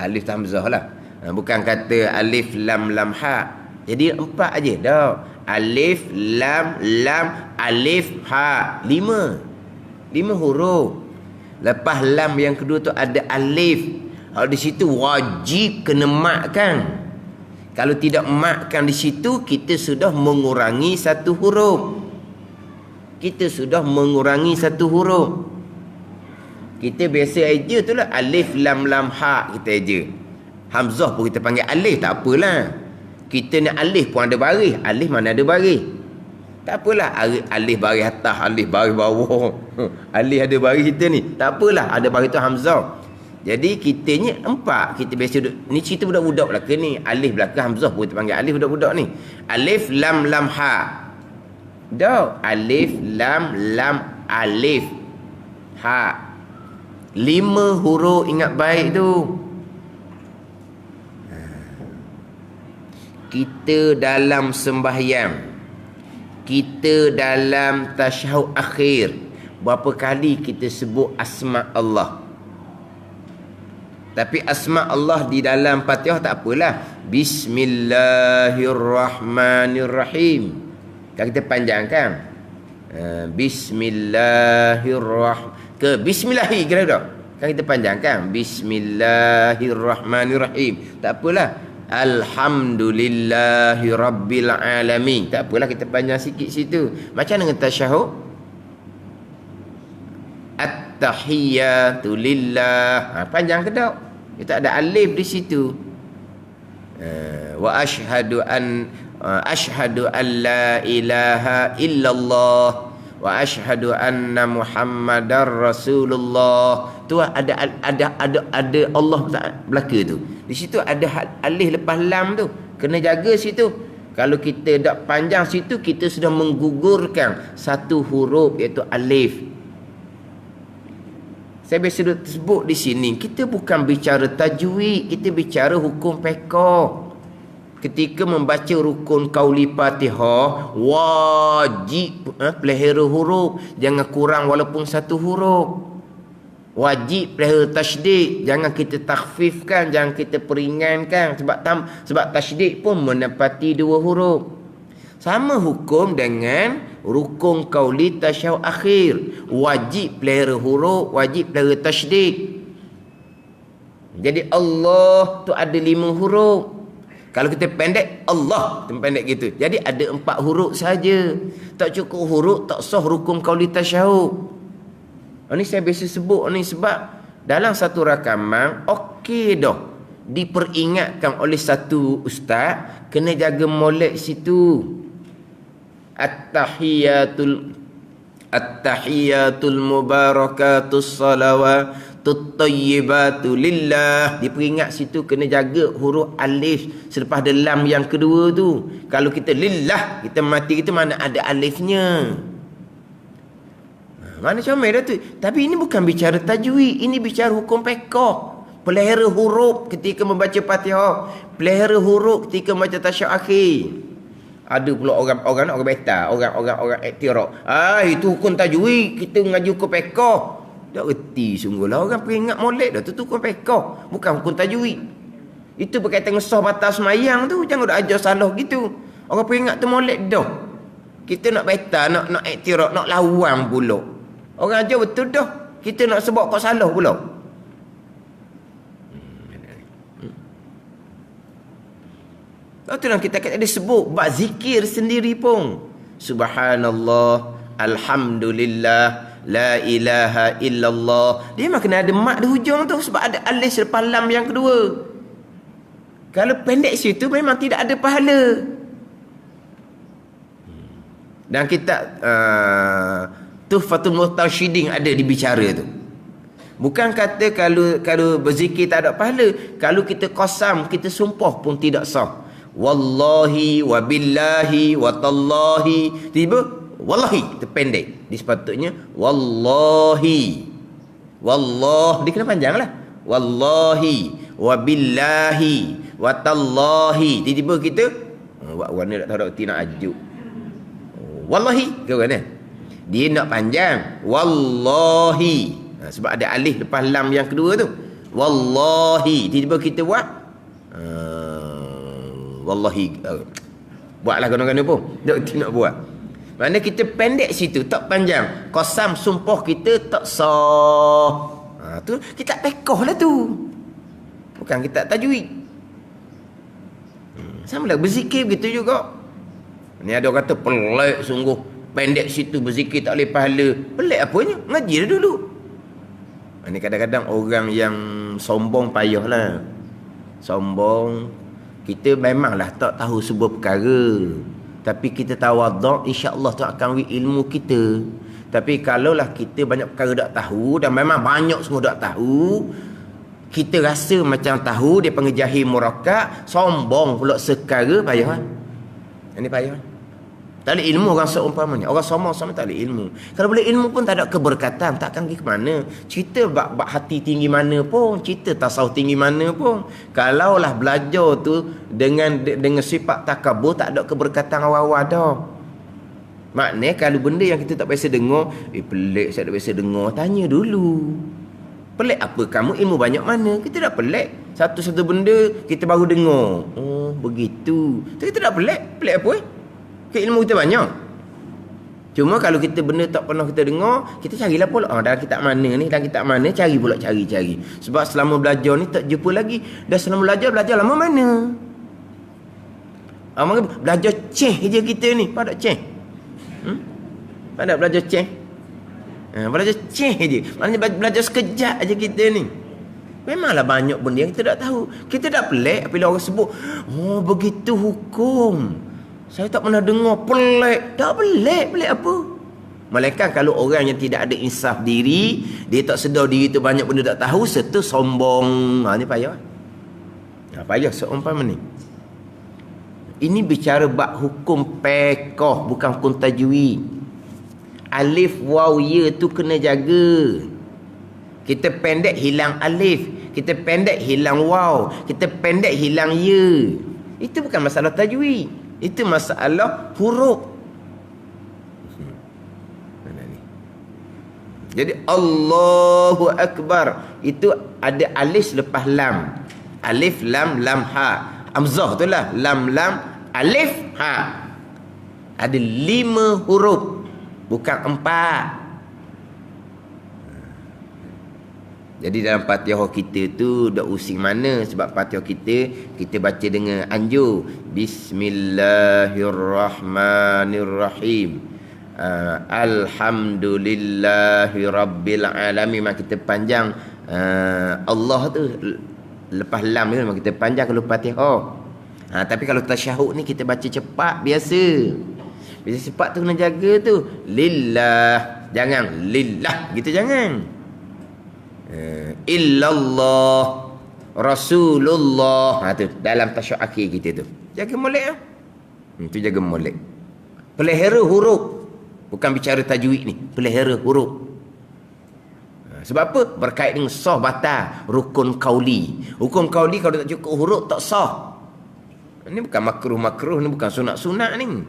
Alif hamzah lah. Bukan kata alif lam lam ha. Jadi 4 aja dah. Alif lam lam alif ha. 5 huruf. Lepas lam yang kedua tu ada alif. Kalau di situ wajib kena makkan. Kalau tidak makkan di situ, kita sudah mengurangi satu huruf. Kita biasa aja tu lah alif lam lam ha kita aja. Hamzah pun kita panggil alif, tak apalah. Kita ni alif pun ada baris. Alif mana ada baris? Tak apalah. Alif baris atas, alif baris bawah. Alif ada baris kita ni. Tak apalah, ada baris tu hamzah. Jadi kita ni 4. Kita biasa duduk. Ni cerita budak-budak belakang ni. Alif belakang hamzah pun kita panggil alif budak-budak ni. Alif lam lam ha. Dah. Alif lam lam alif. Ha. 5 huruf ingat baik tu. Kita dalam sembahyang, kita dalam tasyahud akhir, berapa kali kita sebut asma Allah. Tapi asma Allah di dalam Fatihah tak apalah. Bismillahirrahmanirrahim. Kan kita panjangkan. Bismillahirrahmanirrahim. Ke bismillahi kira tak? Kan kita panjangkan. Bismillahirrahmanirrahim. Tak apalah. Alhamdulillahi rabbil alamin. Tak apalah kita panjang sikit situ. Macam dengan tasyahud. At-tahiyyatu lillah. Panjang ke tak? Kita ada alif di situ. Wa ashhadu an la ilaha illallah wa ashhadu anna muhammadar rasulullah. Tu ada Allah belaka tu. Di situ ada alif lepas lam tu. Kena jaga situ. Kalau kita tak panjang situ, kita sudah menggugurkan satu huruf iaitu alif. Saya biasa sebut di sini, kita bukan bicara tajwid, kita bicara hukum fiqh. Ketika membaca rukun qauli Fatihah, wajib pelihara huruf, jangan kurang walaupun satu huruf. Wajib pelihara tasydid, jangan kita takhfifkan, jangan kita peringankan, sebab tasydid pun menepati 2 huruf. Sama hukum dengan rukun qauli tasyahud akhir, wajib pelihara huruf, wajib pelihara tasydid. Jadi Allah tu ada 5 huruf. Kalau kita pendek, Allah kita pendek gitu. Jadi ada 4 huruf saja. Tak cukup huruf, tak sah rukun qauli tasyahud. Ini saya biasa sebut ni sebab dalam satu rakaman okey dah diperingatkan oleh satu ustaz, kena jaga molek situ. At-tahiyatul mubarakatus salawatut tayyibatu lillah. Diperingat situ kena jaga huruf alif selepas ada lam yang kedua tu. Kalau kita lillah, kita mati kita mana ada alifnya. Mana comel dah tu. Tapi ini bukan bicara tajwid, ini bicara hukum fiqh. Pelihara huruf ketika membaca Fatihah, pelihara huruf ketika membaca tasyahud akhir. Ada pula orang beta, orang iktiraf. Itu hukum tajwid, kita mengaji hukum fiqh. Tak reti sungguhlah orang peringat molek dah tu hukum fiqh, bukan hukum tajwid. Itu berkaitan dengan sah batal semayang tu, jangan dah ajar salah gitu. Orang peringat tu molek dah. Kita nak beta, nak iktiraf, nak lawan pula. Orang ajar betul dah. Kita nak sebab kau salah pula. Lepas tu lah kita ada sebut bab zikir sendiri pun. Subhanallah, alhamdulillah, la ilaha illallah. Dia memang kena ada mat di hujung tu sebab ada alif selepas lam yang kedua. Kalau pendek situ memang tidak ada pahala. Dan kita Tuhfatul Mutarsyidin ada dibicara tu. Bukan kata kalau berzikir tak ada pahala. Kalau kita qasam, kita sumpah pun tidak sah. Wallahi wa billahi wa tallahi. Tiba wallahi terpendek. Dia sepatutnya wallahi. Wallah dia kena panjang lah. Wallahi wa billahi wa tallahi. Tiba-tiba kita warna tak tahu tak nak ajuk. Wallahi ke mana? Dia nak panjang. Wallahi. Sebab ada alif lepas lam yang kedua tu. Wallahi. Tiba-tiba kita buat wallahi. Buatlah guna-guna pun. Tak buat. Maknanya kita pendek situ, tak panjang. Qasam sumpah kita tak sah. Tu kita pekoh lah tu. Bukan kita tajwid. Sama lah berzikir begitu juga. Ni ada orang kata pelik sungguh. Pendek situ berzikir tak boleh pahala. Pelik apanya? Ngaji dah dulu. Ini kadang-kadang orang yang sombong payahlah. Sombong. Kita memanglah tak tahu sebuah perkara. Tapi kita tawaduk, insya-Allah tu akan ilmu kita. Tapi kalaulah kita banyak perkara tak tahu dan memang banyak semua tak tahu, kita rasa macam tahu, dia panggil jahil murakkab, sombong pula sekara, payah. Ini payah. Tak ada ilmu orang seumpamanya. Orang sama-sama tak ada ilmu. Kalau boleh ilmu pun tak ada keberkatan. Takkan pergi ke mana. Cerita bak hati tinggi mana pun. Cerita tasawuf tinggi mana pun. Kalaulah belajar tu dengan sifat takabur, tak ada keberkatan awal-awal dah. Maknanya kalau benda yang kita tak biasa dengar, pelik saya tak biasa dengar. Tanya dulu. Pelik apa kamu? Ilmu banyak mana? Kita dah pelik. Satu-satu benda kita baru dengar. Oh, begitu. Kita dah pelik. Pelik apa? Ilmu kita banyak. Cuma kalau kita benda tak pernah kita dengar, kita carilah pula. Dalam kitab mana ni? Dalam kitab mana? Cari pula, cari. Sebab selama belajar ni tak jumpa lagi. Dah selama belajar lama mana? Belajar ceh je kita ni. Padak ceh. Padak belajar ceh. Belajar ceh je. Maknanya belajar sekejap aja kita ni. Memanglah banyak benda yang kita tak tahu. Kita dah pelik bila orang sebut, oh begitu hukum. Saya tak pernah dengar. Pelik. Tak pelik. Pelik apa? Melainkan kalau orang yang tidak ada insaf diri, dia tak sedar diri tu banyak benda tak tahu, serta sombong. Ni payah. Payah seumpama ni. Ini bicara bab hukum pekoh, bukan hukum tajwid. Alif, waw, ya tu kena jaga. Kita pendek hilang alif. Kita pendek hilang waw. Kita pendek hilang ya. Itu bukan masalah tajwid. Itu masalah huruf. Mana ni? Jadi Allahu Akbar itu ada alif lepas lam. Alif, lam, lam, ha. Hamzah tu lah. Lam, lam, alif, ha. Ada 5 huruf. Bukan 4. Jadi dalam Fatihah kita tu dak using mana, sebab Fatihah kita baca dengan anjur Bismillahirrahmanirrahim. Alhamdulillahirabbil alamin. Memang kita panjang Allah tu lepas lam tu memang kita panjang kalau Fatihah. Tapi kalau tasyahud ni kita baca cepat biasa. Bila cepat tu kena jaga tu. Lillah, jangan lillah gitu, jangan. Illallah Rasulullah. Tu dalam tasyahud akhir kita tu. Jaga molek tu. Jaga molek. Pelihara huruf. Bukan bicara tajwid ni. Pelihara huruf. Sebab apa? Berkait dengan sah batal. Rukun kauli. Rukun kauli kalau tak cukup huruf tak sah. Ini bukan makruh-makruh. Ini bukan sunat-sunat ni.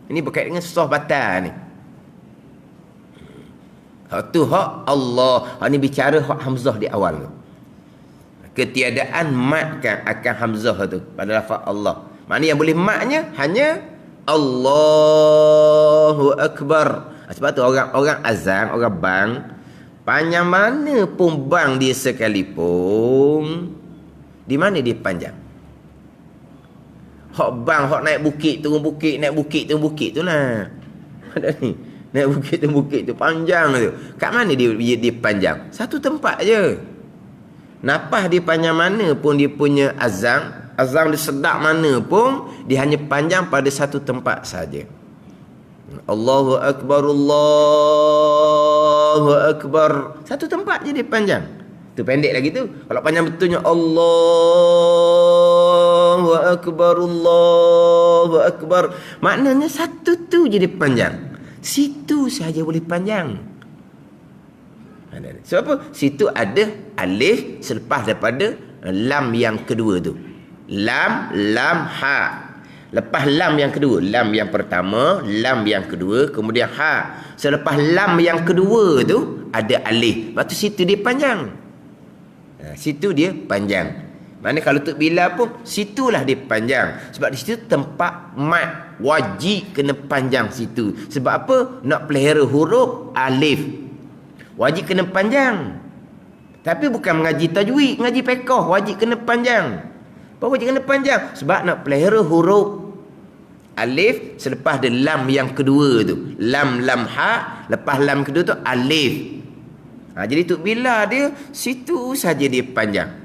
Ini berkait dengan sah batal ni. Hak tu hak Allah. Hak ni bicara hak hamzah di awal. Ketiadaan mat kan akan hamzah tu pada lafaz Allah. Maknanya yang boleh matnya hanya Allahu Akbar. Sebab tu orang azan, orang bang, panjang mana pun bang dia sekalipun, di mana dia panjang? Hak bang, hak naik bukit, turun bukit, naik bukit, turun bukit tu lah. Ada ni. Naik bukit tu panjang tu. Kat mana dia panjang? Satu tempat je. Napas dia panjang mana pun dia punya azan dia sedap mana pun, dia hanya panjang pada satu tempat saja. Allahu Akbar, Allahu Akbar. Satu tempat je dia panjang. Tu pendek lagi tu. Kalau panjang betulnya Allahu Akbar, Allahu Akbar. Maknanya satu tu je dia panjang. Situ saja boleh panjang. Sebab apa? Situ ada alif selepas daripada lam yang kedua tu. Lam, lam, ha. Lepas lam yang kedua, lam yang pertama, lam yang kedua, kemudian ha. Selepas lam yang kedua tu ada alif. Lepas tu situ dia panjang. Situ dia panjang. Maknanya kalau Tok Bilal pun situlah dia panjang. Sebab di situ tempat mat, wajib kena panjang situ. Sebab apa? Nak pelihara huruf alif, wajib kena panjang. Tapi bukan mengaji tajwid, mengaji fiqh wajib kena panjang. Apa wajib kena panjang? Sebab nak pelihara huruf alif selepas ada lam yang kedua tu. Lam, lam, ha. Lepas lam kedua tu alif. Jadi Tok Bilal dia situ saja dia panjang.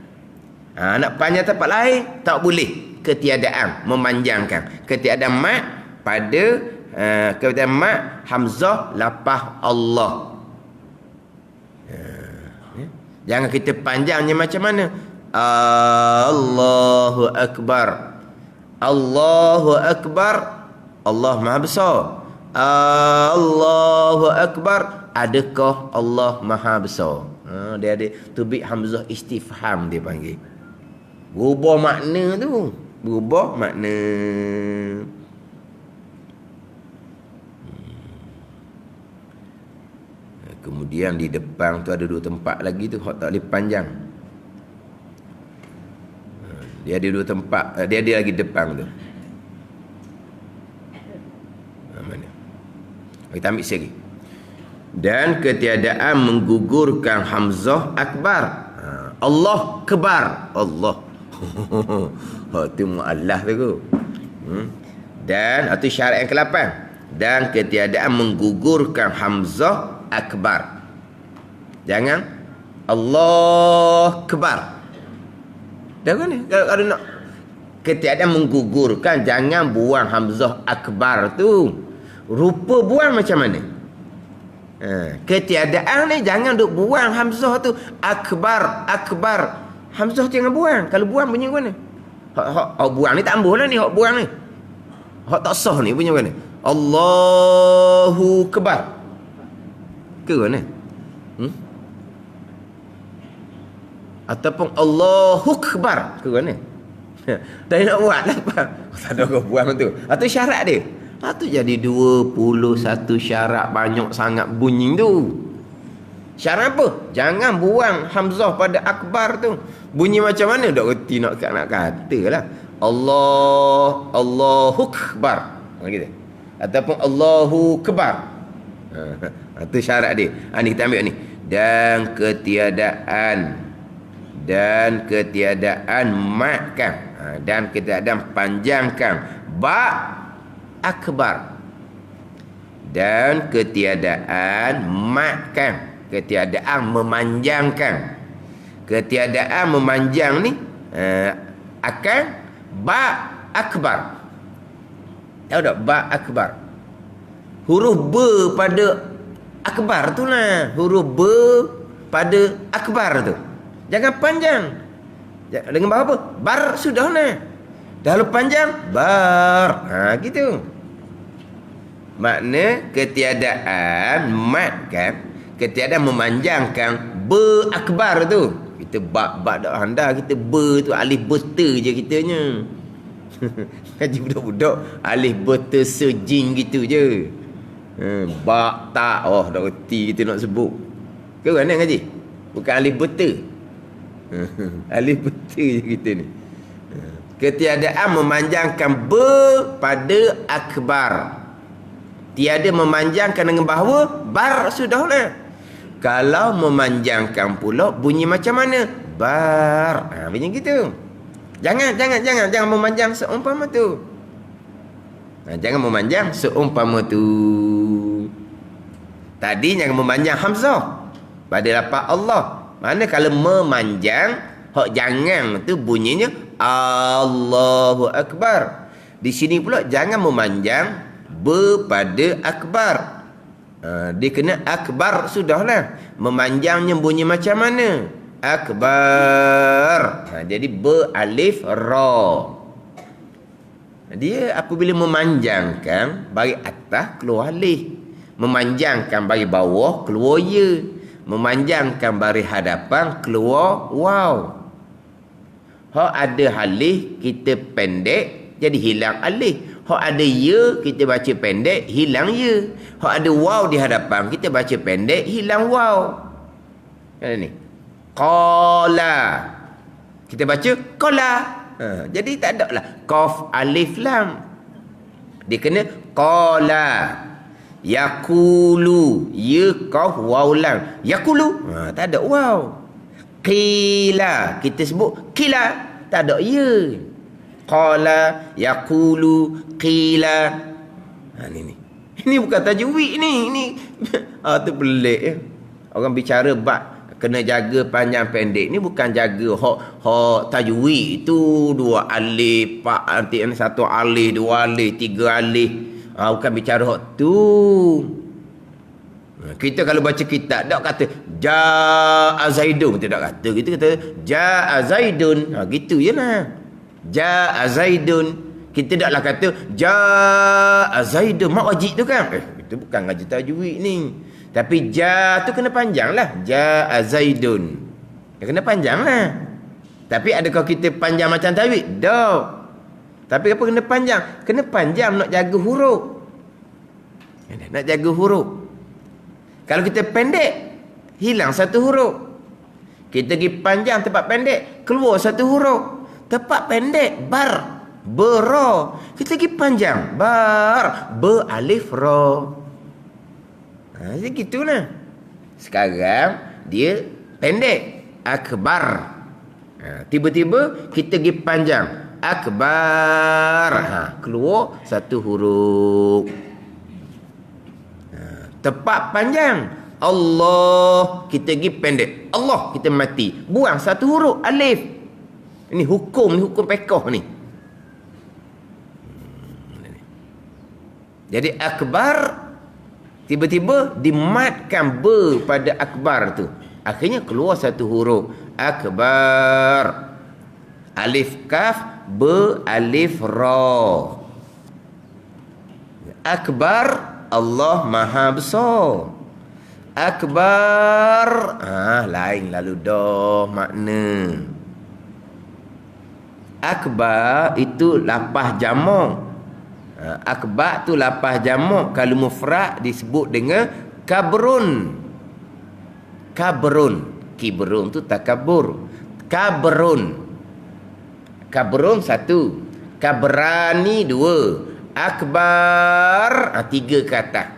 Nak panjang tempat lain tak boleh. Ketiadaan memanjangkan. Ketiadaan mat pada ketiadaan mat hamzah lapah Allah. Jangan kita panjangnya macam mana? Allahu Akbar. Allahu Akbar. Allah Maha Besar? Allahu Akbar. Adakah Allah Maha Besar? Dia ada tubik hamzah istifham dia panggil. Berubah makna tu. Berubah makna. Kemudian di depan tu ada 2 tempat lagi tu hak tak boleh panjang. Dia ada 2 tempat. Dia ada lagi depan tu. Mana? Kita ambil sekali. Dan ketiadaan menggugurkan hamzah akbar. Allah kebar. Allah. Itu mu'allah tu. Dan itu syarat yang ke-8. Dan ketiadaan menggugurkan hamzah akbar. Jangan Allah kebar. Dah kan ni? Kalau nak ketiadaan menggugurkan, jangan buang hamzah akbar tu. Rupa buang macam mana? Ketiadaan ni jangan duk buang hamzah tu. Akbar, akbar. Hamzah jangan buang. Kalau buang bunyi mana? Hak buang ni tak ambuh lah ni. Hak buang ni. Hak tak sah ni bunyi mana? Allahu Akbar. Ke mana? Ataupun Allahu Akbar. Ke mana? Tak nak buat lah apa? Tak ada kau buang tu. Atau syarat dia. Itu jadi 21 syarat banyak sangat bunyi tu. Syarat apa? Jangan buang hamzah pada akbar tu. Bunyi macam mana? Tak reti nak kata lah. Allahu Akbar. Gitu. Ataupun Allahu Akbar. Itu syarat dia. Ni kita ambil ni. Dan ketiadaan matkan. Dan ketiadaan panjangkan ba akbar. Dan ketiadaan matkan. Ketiadaan memanjangkan. Ketiadaan memanjang ni akan ba akbar. Tahu tak ba akbar? Huruf b pada akbar tu lah. Huruf b pada akbar tu. Jangan panjang. Dengan bawah apa? Bar sudah lah. Dah lu panjang bar. Gitu. Makna ketiadaan mat kan, ketiadaan memanjangkan be akbar tu. Kita bab dak anda, kita be tu alif beta je kitanya. Kaji budak-budak alif beta sejing gitu je. Bak tak dak reti kita nak sebut. Ke mana ngaji? Bukan alif beta. Alif beta je kita ni. Ketiadaan memanjangkan be pada akbar. Tiada memanjangkan dengan bahawa bar sudahlah. Kalau memanjangkan pula bunyi macam mana? Bar. Bunyi gitu. Jangan memanjang seumpama tu. Jangan memanjang seumpama tu. Tadi jangan memanjang hamzah pada lafaz Allah. Mana kalau memanjang hak jangan tu bunyinya Allahu Akbar. Di sini pula jangan memanjang pada akbar. Dia kena akbar sudahlah. Memanjangnya bunyi macam mana? Akbar. Jadi alif ra. Dia apabila memanjangkan bagi atas keluar alif, memanjangkan bagi bawah keluar ya, memanjangkan bagi hadapan keluar waw. Hak ada alif kita pendek jadi hilang alif. Hak ada ya kita baca pendek hilang ya. Hak ada waw di hadapan kita baca pendek hilang waw. Kan ni. Qala. Kita baca qala. Jadi tak ada lah qaf alif lam. Dia kena qala. Yaqulu. Ya qaf waw lam. Yaqulu. Tak ada waw. Qila. Kita sebut qila. Tak ada ya. Qala, yaqulu, qila. Ni. Ini bukan tajwid ni. Ini tu pelik ya. Orang bicara bab kena jaga panjang pendek. Ni bukan jaga hak tajwid tu 2 alif, nanti 1 alif, 2 alif, 3 alif. Bukan bicara hak tu. Kita kalau baca kitab tak kata Ja'a Zaidun. Kita tak kata. Kita kata Ja'a Zaidun. Gitu je lah. Ja'a Zaidun. Kita taklah kata jaa Zaidun, mak wajib tu kan. Itu bukan ngaji tajwid ni. Tapi ja tu kena panjang lah. Jaa Zaidun. Kena panjang lah. Tapi adakah kita panjang macam tajwid? Tak. Tapi apa kena panjang? Kena panjang nak jaga huruf. Nak jaga huruf. Kalau kita pendek, hilang satu huruf. Kita pergi panjang tempat pendek, keluar satu huruf. Tempat pendek, bar, bera. Kita pergi panjang, bar, be alif ra. Jadi gitulah. Sekarang dia pendek, akbar. Tiba-tiba kita pergi panjang, akbar. Keluar satu huruf. Tepat panjang, Allah, kita pergi pendek, Allah, kita mati, buang satu huruf, alif. Ini hukum pekoh ni. Jadi akbar, tiba-tiba dimatkan be pada akbar tu, akhirnya keluar satu huruf, akbar. Alif kaf, be alif ra. Akbar, Allah maha besar. Akbar, lain lalu dah makna. Akbar itu lapah jamak. Akbar tu lapah jamak. Kalau mufrad disebut dengan kabrun. Kabrun. Kibrun tu takabur. Kabrun. Kabrun satu. Kabrani dua. Akbar, tiga kata.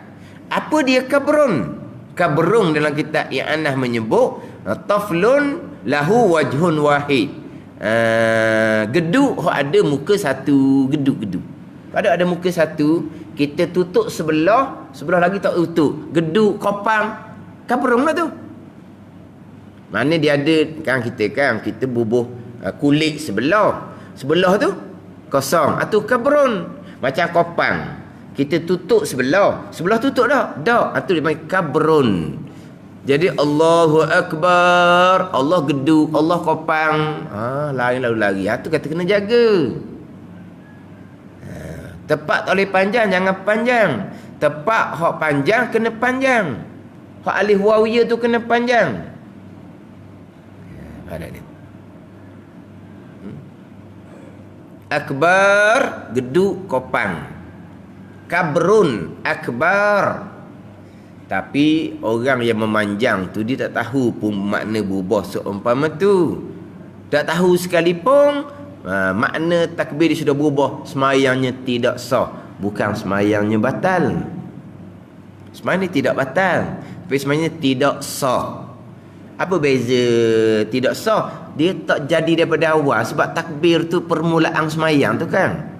Apa dia kabrun? Kabrun dalam kitab I'anah menyebut taflun lahu wajhun wahid. Geduk ada muka satu, geduk-geduk. Kalau ada muka satu, kita tutup sebelah lagi tak tutup. Geduk, kopang, kabrun lah tu. Mana dia ada kan, kita bubuh kulit sebelah tu kosong, atau kabrun. Macam kopang, kita tutup sebelah tutup dah. Itu dia panggil kabrun. Jadi Allahu Akbar, Allah geduk, Allah kopang, lain lalu lagi. Itu kata kena jaga. Tepat tak boleh panjang, jangan panjang. Tepat hak panjang kena panjang. Hak alif wawiyah tu kena panjang. Ada ni. Akbar, geduk, kopang. Kabrun, akbar. Tapi orang yang memanjang tu dia tak tahu pun makna berubah seumpama tu. Tak tahu sekalipun makna takbir dia sudah berubah, semayangnya tidak sah. Bukan semayangnya batal. Semayangnya tidak batal, tapi semayangnya tidak sah. Apa beza tidak sah? Dia tak jadi daripada awal. Sebab takbir tu permulaan semayang tu kan.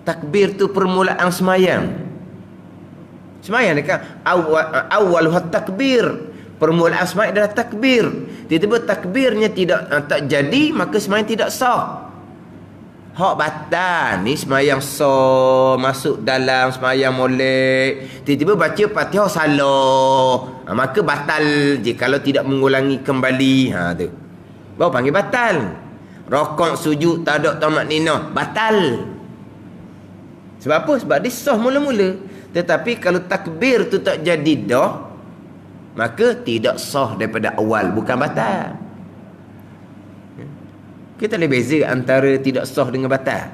Takbir tu permulaan semayang. Semayang dia kan awal takbir. Permulaan semayang adalah takbir. Tiba-tiba takbirnya tak jadi, maka semayang tidak sah. Hak batal ni semayang sah, masuk dalam semayang molek, tiba-tiba baca Fatihah salah, maka batal je kalau tidak mengulangi kembali. Tu baru panggil batal. Rokok sujud tak ada tamak ninah, batal. Sebab apa? Sebab dia sah mula-mula. Tetapi kalau takbir tu tak jadi dah, maka tidak sah daripada awal, bukan batal. Kita boleh beza antara tidak sah dengan batal.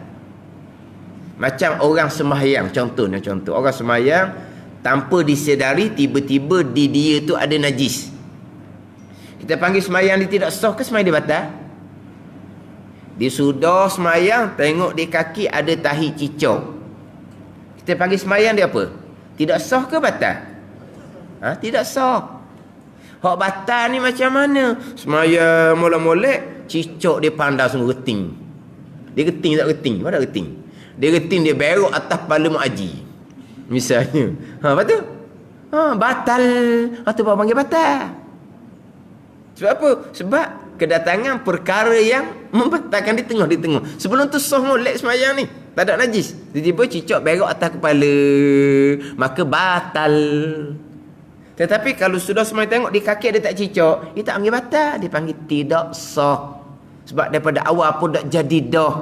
Macam orang sembahyang, contoh orang sembahyang tanpa disedari tiba-tiba di dia tu ada najis. Kita panggil sembahyang dia tidak sah ke sembahyang dia batal? Dia sudah sembahyang, tengok di kaki ada tahi cicak. Kita panggil sembahyang dia apa? Tidak sah ke batal? Tidak sah. Hak batal ni macam mana? Sembahyang molek-molek, cicak dia pandai sungguh geting. Dia geting tak geting? Mana geting? Dia geting, dia berok atas kepala mak haji. Misalnya. Apa tu? Batal. Tu baru panggil batal. Sebab apa? Sebab kedatangan perkara yang membatalkan di tengah. Sebelum tu sah molek sembahyang ni, tak ada najis. Tiba-tiba cicak berok atas kepala, maka batal. Tetapi kalau sudah semua tengok di kaki ada tak cicak, dia tak panggil batal, dia panggil tidak sah. Sebab daripada awal pun tak jadi dah.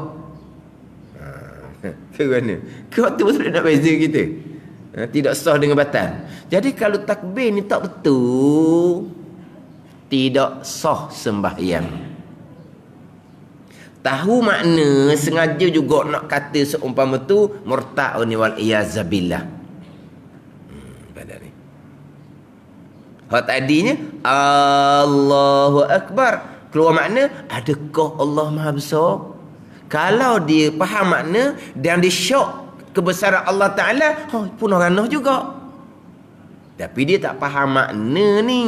Ke mana? Ke waktu betul nak beza kita. Tidak sah dengan batal. Jadi kalau takbir ni tak betul, tidak sah sembahyang. Tahu makna, sengaja juga nak kata seumpama tu murtad ni wal iyazabillah. Pada ni. Hak tadinya Allahu Akbar, keluar makna adakah Allah Maha Besar? Kalau dia faham makna dan dia syok kebesaran Allah Ta'ala, pun orang noh juga. Tapi dia tak faham makna ni.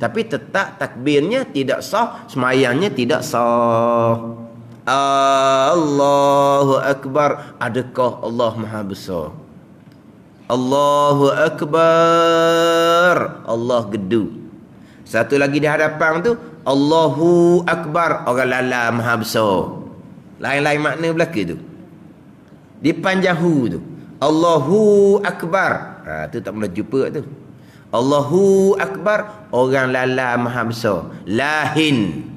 Tapi tetap takbirnya tidak sah, semayangnya tidak sah. Allahu Akbar, adakah Allah Maha Besar? Allahu Akbar, Allah gedu. Satu lagi di hadapan tu, Allahu Akbar, orang lala Maha Besar. Lain-lain makna belaka tu. Di panjahu tu, Allahu Akbar, tu tak pernah jumpa tu. Allahu Akbar, orang lala Maha Besar. Lahin,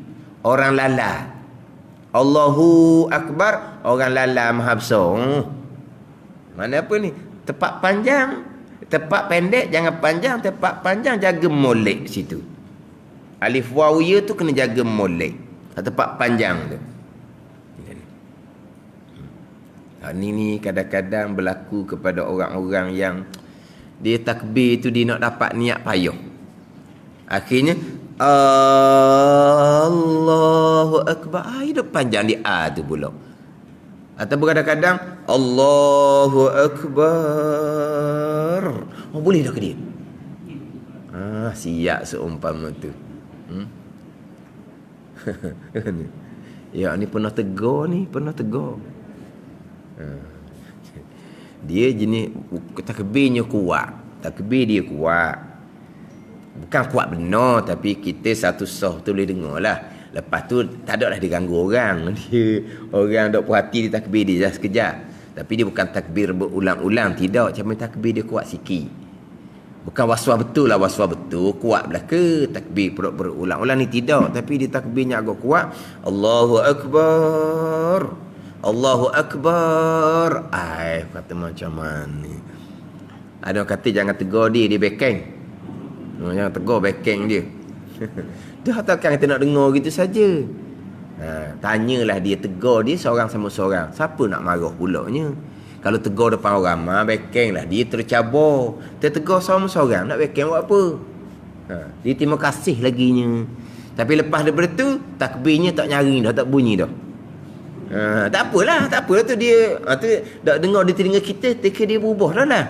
orang lala. Allahu Akbar, orang lala Maha Besar. Mana apa ni? Tepat panjang, tepat pendek jangan panjang, tepat panjang jaga molek situ. Alif waw ya tu kena jaga molek. Tepat panjang tu. Ni kadang-kadang berlaku kepada orang-orang yang dia takbir tu dia nak dapat niat payah. Akhirnya Allahu Akbar, hidup panjang di A tu pula. Atau kadang-kadang Allahu Akbar, boleh dah ke dia? Siap seumpama tu. Ya, ni pernah tegur ni, pernah tegur. Dia jenis takbirnya kuat. Takbir dia kuat. Bukan kuat benar, tapi kita satu sah tu boleh dengar lah. Lepas tu tak ada lah diganggu orang. Dia orang dok puas hati di takbir dia sekejap. Tapi dia bukan takbir berulang-ulang, tidak. Cuma takbir dia kuat sikit. Bukan waswas betul lah, waswas betul kuat belaka. Takbir berulang-ulang ni tidak, tapi dia takbirnya agak kuat. Allahu Akbar, Allahu Akbar. Kata macam mana? Ada orang kata jangan tegur dia backing. Jangan tegur backing dia. Dia takkan kita nak dengar gitu saja. Tanyalah dia, tegur dia seorang sama seorang. Siapa nak marah pulaknya? Kalau tegur depan orang ramai, backing lah. Dia tercabar. Dia tegur sama seorang, nak backing buat apa? Dia terima kasih laginya. Tapi lepas daripada tu, takbirnya tak nyaring dah, tak bunyi dah. Tak apalah tu dia tu dah dengar di telinga kita, teka dia berubah dah lah.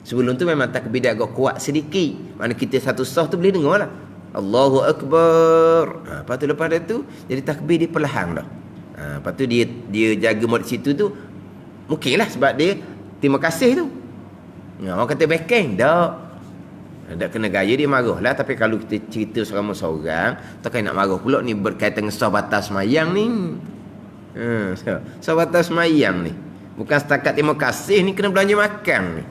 Sebelum tu memang takbir dia agak kuat sedikit. Mana kita satu sah tu boleh dengar lah. Allahu Akbar. Lepas tu lepas tu jadi takbir dia perlahan dah. Lepas tu dia jaga mod situ tu. Mungkinlah sebab dia terima kasih tu. Orang kata backing dah. Tak kena gaya dia marah lah. Tapi kalau kita cerita seorang-seorang, takkan nak marah pula ni berkaitan dengan sah batas mayang ni. Sah batas mayang ni bukan setakat terima kasih, ni kena belanja makan ni.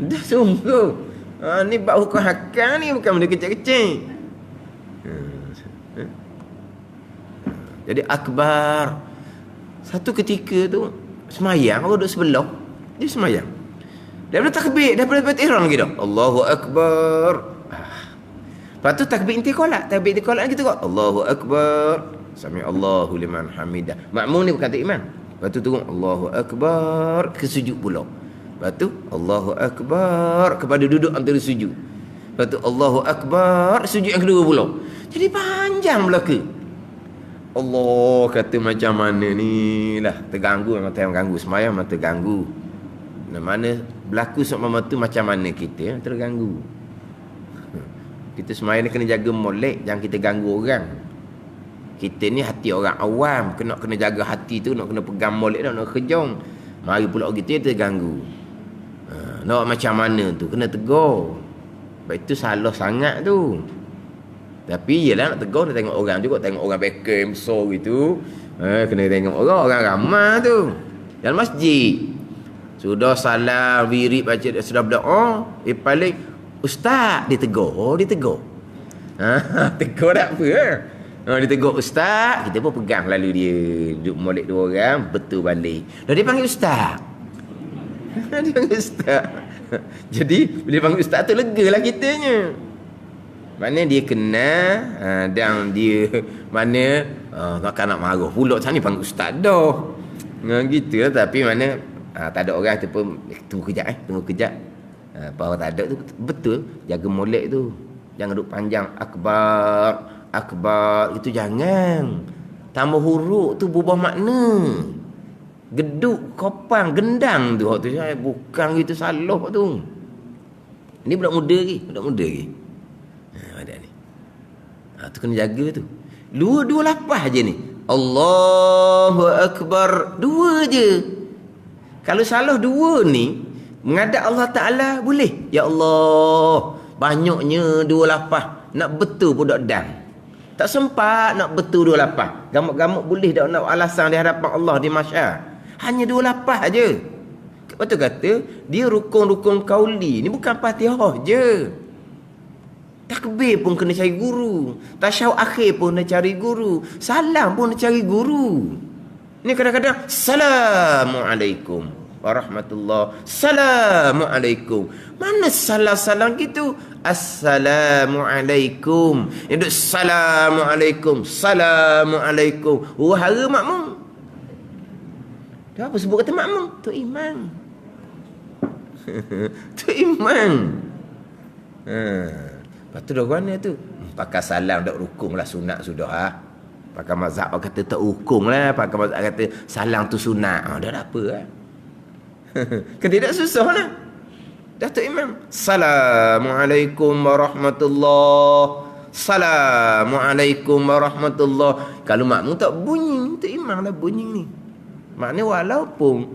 Dah sungguh. Ni bab hukum hakam ni bukan benda kecil-kecil. Jadi akbar. Satu ketika tu semayang, orang duduk sebelah, dia semayang. Daripada takbir, daripada ihram lagi dah. Allahu Akbar. Lepas tu takbir intiqalat. Takbir intiqalat kita kata Allahu Akbar. Sami Allahu liman hamidah. Makmum ni bukan tak imam. Lepas tu turun Allahu Akbar, ke sujud pula. Lepas tu Allahu Akbar, kepada duduk antara sujud. Lepas tu Allahu Akbar, sujud yang kedua pula. Jadi panjang belaka. Allah kata macam mana ni lah. Terganggu, memang terganggu. Semayang memang terganggu. Mana berlaku seumpama tu macam mana kita terganggu. Kita semayang ni kena jaga molek, jangan kita ganggu orang. Kita ni hati orang awam, kena jaga hati tu, nak kena pegang molek dah, nak kejong. Mari pula kita terganggu. Nak macam mana tu, kena tegur. Sebab itu salah sangat tu. Tapi yelah nak tegur, nak tengok orang juga. Tengok orang backing besar gitu. Kena tengok orang ramai tu. Dalam masjid. Sudah salam, wirid baca, sudah berdoa. Paling ustaz, dia tegur. Tegur tak apa. Dia tegur ustaz, kita pun pegang lalu dia. Duduk molek 2 orang, betul balik. Lalu dia panggil ustaz. Dia panggil ustaz. Jadi, bila panggil ustaz tu legalah kitanya. Mana dia kenal, dan dia, mana, takkan nak marah pula. Sana panggil ustaz dah. Gitu lah, tapi mana, tak ada orang tu pun, tunggu kejap. Bahawa tak ada tu, betul, jaga molek tu. Jangan duduk panjang, akbar, itu jangan. Tambah huruf tu berubah makna. Geduk, kopang, gendang tu. Bukan gitu, salah tu. Ini budak muda lagi. Ada ni. Tu kena jaga tu. Dua lapah je ni. Allahu Akbar. 2 je. Kalau salah 2 ni, menghadap Allah Ta'ala boleh. Ya Allah, banyaknya 2 lapah. Nak betul pun tak dan. Tak sempat nak betul 2 lapah. Gamuk-gamuk boleh tak nak alasan di hadapan Allah di masyar. Hanya 2 lapah je. Betul kata, dia rukun-rukun kauli. Ni bukan Fatihah je. Takbir pun kena cari guru. Tasyahud akhir pun nak cari guru. Salam pun nak cari guru. Ni kadang-kadang, Assalamualaikum warahmatullahi. Assalamualaikum. Mana salam-salam gitu? Assalamualaikum. Duduk Assalamualaikum. Assalamualaikum. Wahara makmum. Dia apa sebut kata makmum? Tu imam. Tu imam. Lepas tu dah mana tu? Pakai salam dah rukun lah, sunat sudah ha. Pakai mazhab kata tak rukun lah. Pakai mazhab kata salam tu sunat. Dah apa lah. Kan tidak susah lah. Dah tu imam. Assalamualaikum warahmatullahi. Assalamualaikum warahmatullahi. Kalau makmum tak bunyi, tu imam lah bunyi ni. Maknanya walaupun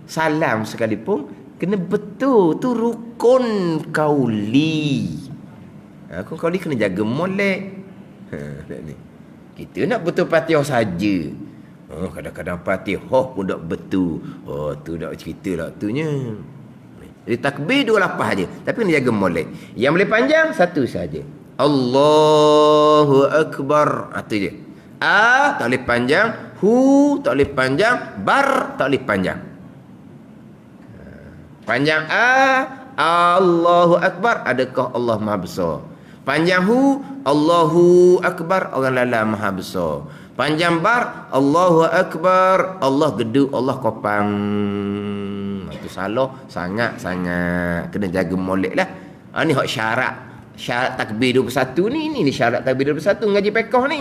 salam sekalipun kena betul, tu rukun kauli. Rukun kauli kena jaga molek. Ni. Kita nak betul Fatihah saja. Kadang-kadang Fatihah pun tak betul. Tu tak cerita lah tunya. Jadi takbir 2 lapah je, tapi kena jaga molek. Yang boleh panjang satu saja. Allahu Akbar. Tu je. Tak boleh panjang. Hu tak boleh panjang. Bar tak boleh panjang. Panjang Allahu Akbar, adakah Allah Maha Besar? Panjang hu, Allahu Akbar, orang lala Maha Besar. Panjang bar, Allahu Akbar, Allah geduk, Allah kopang. Itu salah sangat-sangat. Kena jaga molek lah. Ni hak syarat takbir 21 ni. Ni syarat takbir 21 ngaji pekoh ni.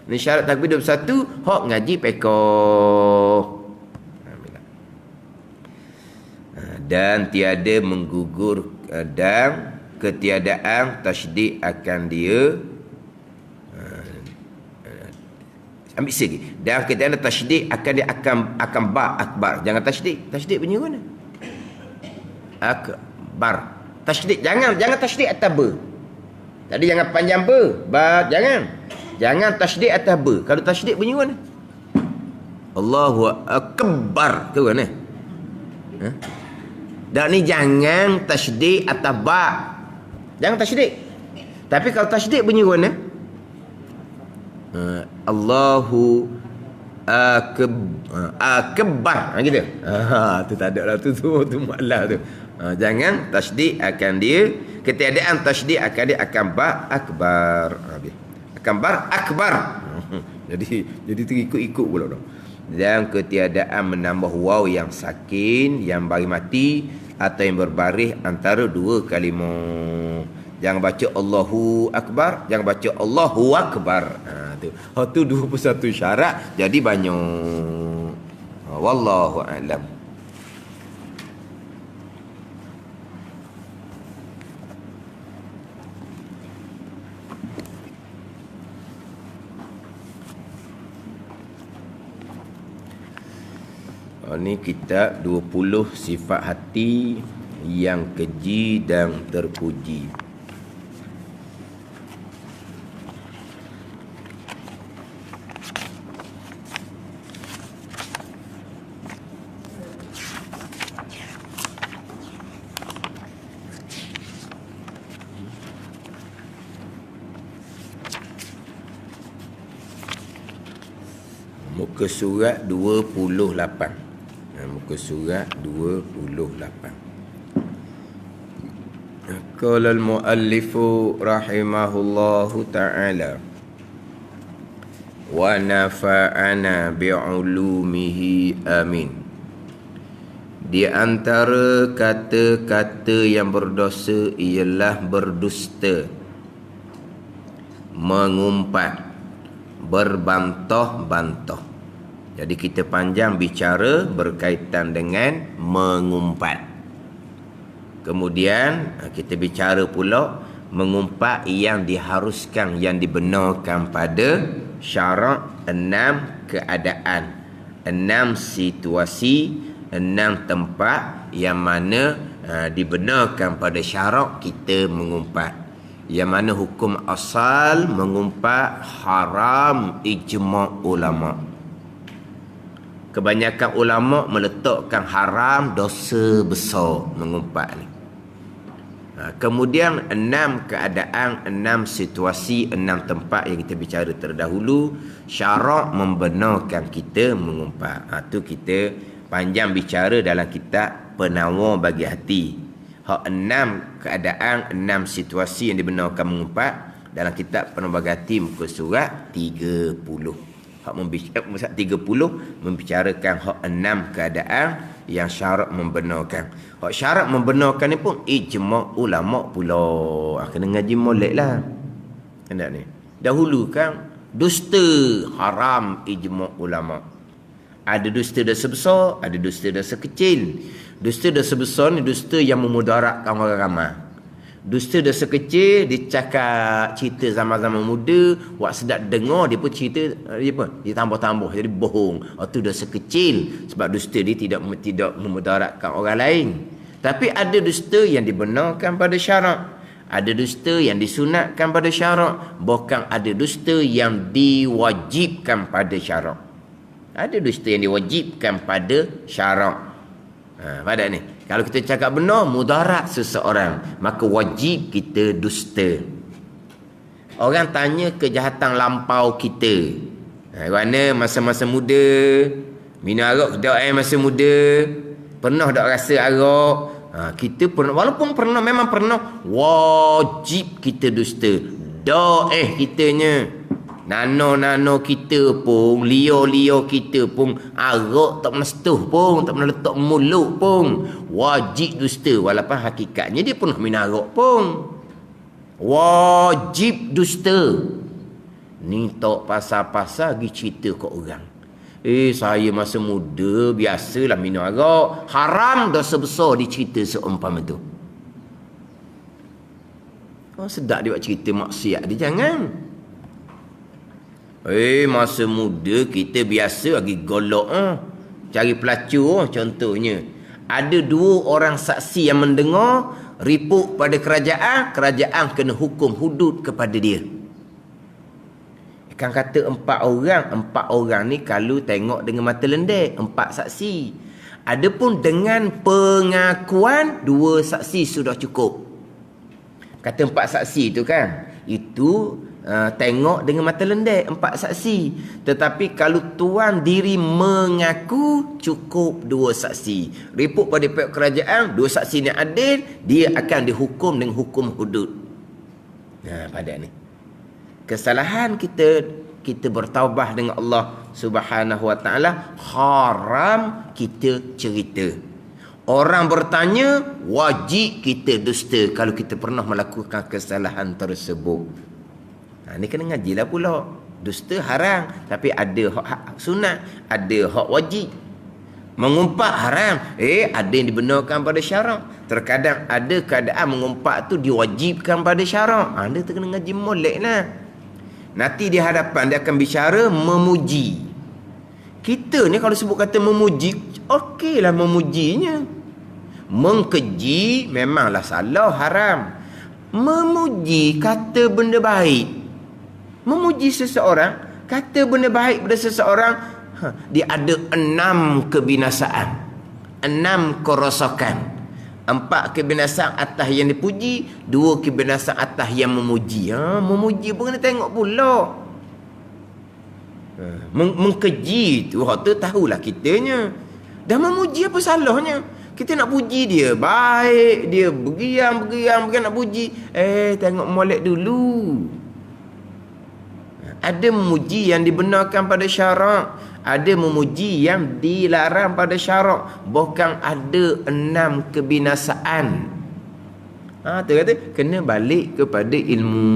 Ni syarat takbir 21 hak ngaji pekoh. Dan tiada menggugur dan ketiadaan tasydid akan dia. Ambil lagi. Dan ketiadaan tasydid akan dia akan ba akbar. Jangan tasydid. Tasydid bunyi mana? Akbar. Tasydid jangan tasydid atas ba. Tadi jangan panjang ba jangan. Jangan tasydid atas ba. Kalau tasydid bunyi mana? Allahu akbar. Tu kan Dan ni jangan tasydid atas ba. Jangan tasydid. Tapi kalau tasydid bunyi mana? Allahu akbar. Gitu. Tu tak ada lah tu malah tu. Jangan tasydid akan dia, ketiadaan tasydid akan dia akan ba akbar. Akan bar akbar. Jadi terikut-ikut pula dah. Dan ketiadaan menambah waw yang sakin, yang bagi mati atau yang berbaris antara 2 kalimah. Jangan baca Allahu Akbar, jangan baca Allahu Akbar. Tu 21 syarat, jadi banyak. Wallahu a'lam. Ini kitab 20 sifat hati yang keji dan terpuji. Muka surat 28. Muka surat 28. Qala al-muallifu rahimahullahu ta'ala wa nafa'ana bi'ulumihi amin. Di antara kata-kata yang berdosa ialah berdusta, mengumpat, berbantah-bantah. Jadi kita panjang bicara berkaitan dengan mengumpat. Kemudian kita bicara pula mengumpat yang diharuskan, yang dibenarkan pada syarak, 6 keadaan, 6 situasi, 6 tempat yang mana dibenarkan pada syarak kita mengumpat. Yang mana hukum asal mengumpat haram ijma' ulama'. Kebanyakan ulama' meletakkan haram, dosa besar mengumpat ni. Kemudian 6 keadaan, 6 situasi, 6 tempat yang kita bicara terdahulu, syarak membenarkan kita mengumpat. Tu kita panjang bicara dalam kitab Penawar Bagi Hati. 6 keadaan, 6 situasi yang dibenarkan mengumpat dalam kitab Penawar Bagi Hati muka surat 30. 30 membicarakan 6 keadaan yang syarak membenarkan. Syarak membenarkan ni pun ijma' ulama' pula. Kena ngaji molek lah. Kendak ni. Dahulu kan dusta haram ijma' ulama'. Ada dusta dosa besar, ada dusta dosa kecil. Dusta dosa besar ni dusta yang memudaratkan orang ramai. Dusta dosa kecil, dia cakap cerita zaman-zaman muda, wak sedap dengar, dia pun cerita, dia tambah-tambah, jadi bohong. Itu dosa kecil, sebab dusta dia tidak memudaratkan orang lain. Tapi ada dusta yang dibenarkan pada syarak, ada dusta yang disunatkan pada syarak, bukan ada dusta yang diwajibkan pada syarak. Ada dusta yang diwajibkan pada syarak. Pada ni, kalau kita cakap benar mudarat seseorang, maka wajib kita dusta. Orang tanya kejahatan lampau kita. Kerana masa-masa muda minum arak dak masa muda, pernah dak rasa arak. Kita pernah, walaupun pernah, memang pernah, wajib kita dusta. Dak kitanya. Nano-nano kita pun, Leo kita pun, arak tak pernah setuh pun, tak pernah letak mulut pun, wajib dusta. Walaupun hakikatnya dia pernah minum arak pun, wajib dusta. Ni tak pasal-pasal pergi cerita kat orang, saya masa muda biasalah minum arak, haram dosa besar dicerita seumpama tu. Sedap dia buat cerita maksiat dia, jangan. Masa muda kita biasa lagi golok cari pelacur. Contohnya, ada 2 orang saksi yang mendengar riput pada kerajaan, kerajaan kena hukum hudud kepada dia. Kan kata 4 orang ni kalau tengok dengan mata lendek, 4 saksi. Adapun dengan pengakuan 2 saksi sudah cukup. Kata 4 saksi tu kan, itu tengok dengan mata lendek 4 saksi. Tetapi kalau tuan diri mengaku, cukup 2 saksi. Riput pada pihak kerajaan, 2 saksi ni adil, dia akan dihukum dengan hukum hudud. Pada ni kesalahan kita bertaubah dengan Allah Subhanahu Wa Taala, haram kita cerita. Orang bertanya, wajib kita dusta kalau kita pernah melakukan kesalahan tersebut. Ni kena ngajilah pula. Dusta haram, tapi ada hak sunat, ada hak wajib. Mengumpat haram, ada yang dibenarkan pada syarak. Terkadang ada keadaan mengumpat tu diwajibkan pada syarak. Anda kena ngaji molek lah. Nanti di hadapan dia akan bicara memuji. Kita ni kalau sebut kata memuji, okeylah memujinya. Mengkeji memanglah salah, haram. Memuji kata benda baik, memuji seseorang, kata benda baik pada seseorang, dia ada 6 kebinasaan, 6 kerosakan. 4 kebinasaan atas yang dipuji, 2 kebinasaan atas yang memuji. Memuji pun kena tengok pula. Mengkeji tu hak tu tahulah kitanya. Dah memuji apa salahnya? Kita nak puji dia baik, dia bergiam bukan nak puji. Tengok molek dulu. Ada memuji yang dibenarkan pada syarak, ada memuji yang dilarang pada syarak. Bukan ada 6 kebinasaan. Tu kata kena balik kepada ilmu.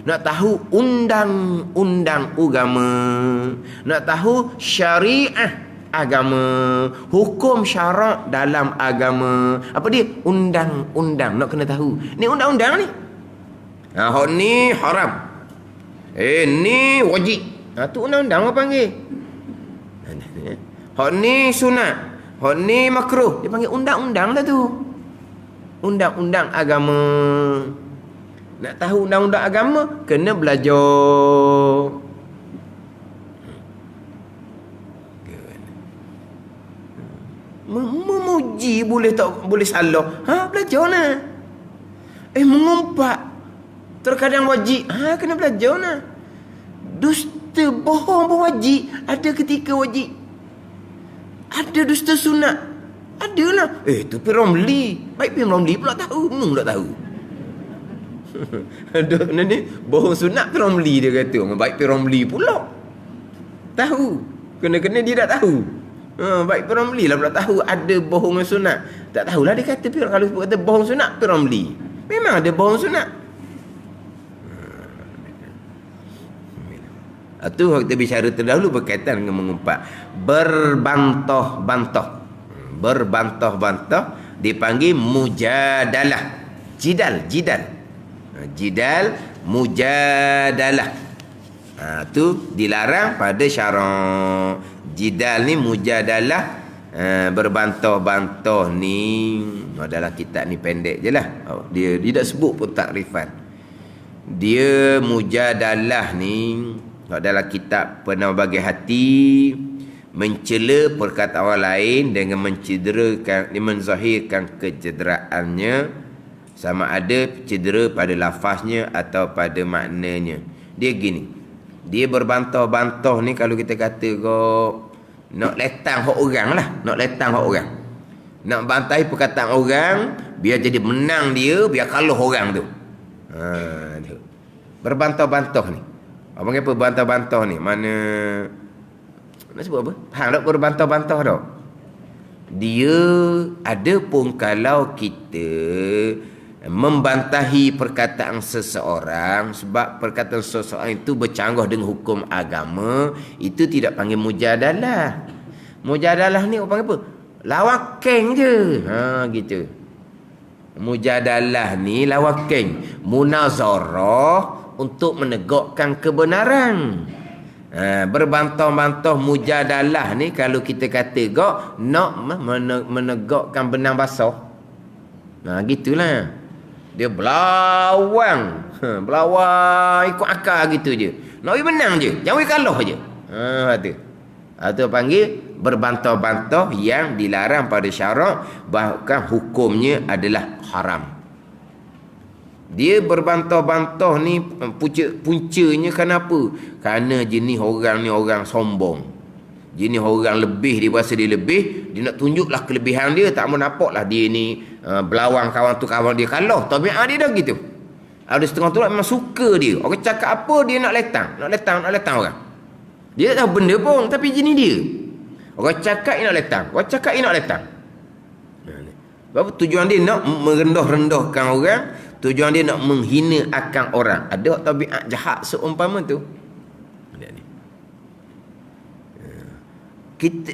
Nak tahu undang-undang agama, nak tahu syariah agama, hukum syarak dalam agama. Apa dia? Undang-undang. Nak kena tahu. Ni undang-undang ni. Hak ni haram. Ni wajib. Tu undang-undang apa panggil? Hak ni sunat. Hak ni makruh. Dia panggil undang-undang lah tu. Undang-undang agama. Nak tahu undang-undang agama, kena belajar. Memuji boleh tak boleh salah. Belajar lah. Mengumpat terkadang wajib. Kena belajar lah. Dusta bohong pun wajib. Ada ketika wajib. Ada dusta sunat. Adalah. Tu Piramli. Baik Piramli pula tahu. Pula tahu. Ada ni bohong sunat Piramli dia kata. Baik Piramli pula tahu. Kena-kena dia tak tahu. Baik Piramli lah pula tahu ada bohong sunat. Tak tahulah dia kata kalau kata bohong sunat Piramli. Memang ada bohong sunat. Itu kita bicara terdahulu berkaitan dengan mengumpat. Berbantah-bantah dipanggil mujadalah. Jidal mujadalah. Tu dilarang pada syarak. Jidal ni mujadalah, berbantah-bantah ni adalah kitab ni pendek je lah. Dia tidak sebut pun takrifan. Dia mujadalah ni adalah kitab penuh bagi hati, mencela perkataan orang lain dengan mencederakan, menzahirkan kecederaannya, sama ada cedera pada lafaznya atau pada maknanya. Dia gini, dia berbantah-bantah ni kalau kita kata kau nak letang hak orang lah, nak bantai perkataan orang biar jadi menang dia, biar kalah orang tu. Berbantah-bantah ni. Apa panggil berbantah-bantah ni? Mana nak sebut apa? Hang tak berbantah-bantah tak? Dia ada pun kalau kita membantahi perkataan seseorang sebab perkataan seseorang itu bercanggah dengan hukum agama, itu tidak panggil mujadalah. Mujadalah ni orang panggil apa? Lawakeng je. Gitu. Mujadalah ni lawakeng, munazarah untuk menegakkan kebenaran. Berbantah-bantah mujadalah ni kalau kita kata nak menegakkan benang basah. Gitulah. Dia belawang ikut akal gitu je. Nak menang je, jangan kalah je. Itu panggil berbantah-bantah yang dilarang pada syarak, bahkan hukumnya adalah haram. Dia berbantah-bantah ni puncanya kenapa? Kerana jenis orang ni orang sombong. Jenis orang lebih, dia rasa dia lebih, dia nak tunjuklah kelebihan dia, tak mau nampaklah dia ni belawang kawan tu kawan dia kalah. Tabiat dia dah gitu. Ada setengah tu memang suka dia. Orang cakap apa dia nak letang orang. Dia tak tahu benda pun, tapi jenis dia. Orang cakap dia nak letang. Sebab tujuan dia nak merendah-rendahkan orang, tujuan dia nak menghina akan orang. Ada tabiat jahat seumpama tu.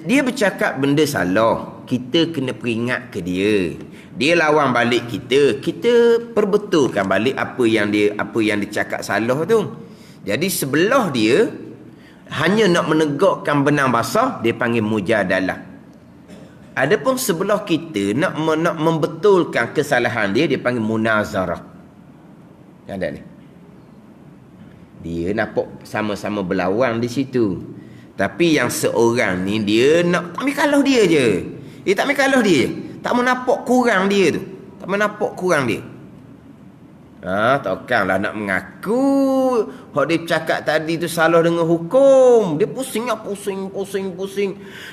Dia bercakap benda salah, kita kena peringat ke dia. Dia lawan balik kita perbetulkan balik apa yang dia cakap salah tu. Jadi sebelah dia hanya nak menegakkan benang basah, dia panggil mujadalah. Adapun sebelah kita nak membetulkan kesalahan dia panggil munazarah. Ada ni. Dia nampak sama-sama berlawan di situ. Tapi yang seorang ni dia nak tak ambil kalah dia je. Dia tak ambil kalah dia je. Tak mau nampak kurang dia tu. Takkanlah nak mengaku hak dia cakap tadi tu salah dengan hukum. Dia pusing.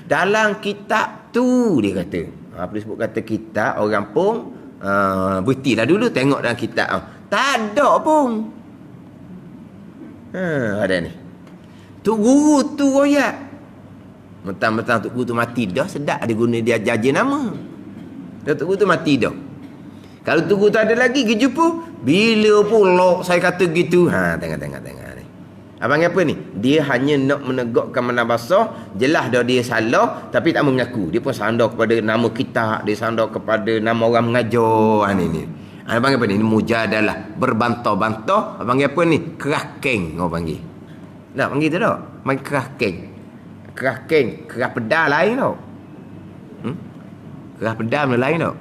Dalam kitab tu dia kata. Apa dia sebut kata kitab, orang pun berhentilah dulu tengok dalam kitab. Tak ada pun. Ada ni. Tok guru tu royak. Mentang-mentang tok guru tu mati dah, sedap dia guna dia ajar nama. Tok guru tu mati dah. Kalau tok guru tu ada lagi pergi jumpa, bila pula saya kata gitu. Tengok ni. Abang apa ni? Dia hanya nak menegakkan mana basah, jelas dah dia salah tapi tak mau mengaku. Dia pun sandar kepada nama kitab, dia sandar kepada nama orang mengajar ni. Abang apa ni? Ini mujadalah, berbantah-bantah. Abang apa ni? Kerakeng orang panggil. Nak panggil tu tak? Panggil kerakeng. Kerah pedal lain tau. Kerah pedal lain tau.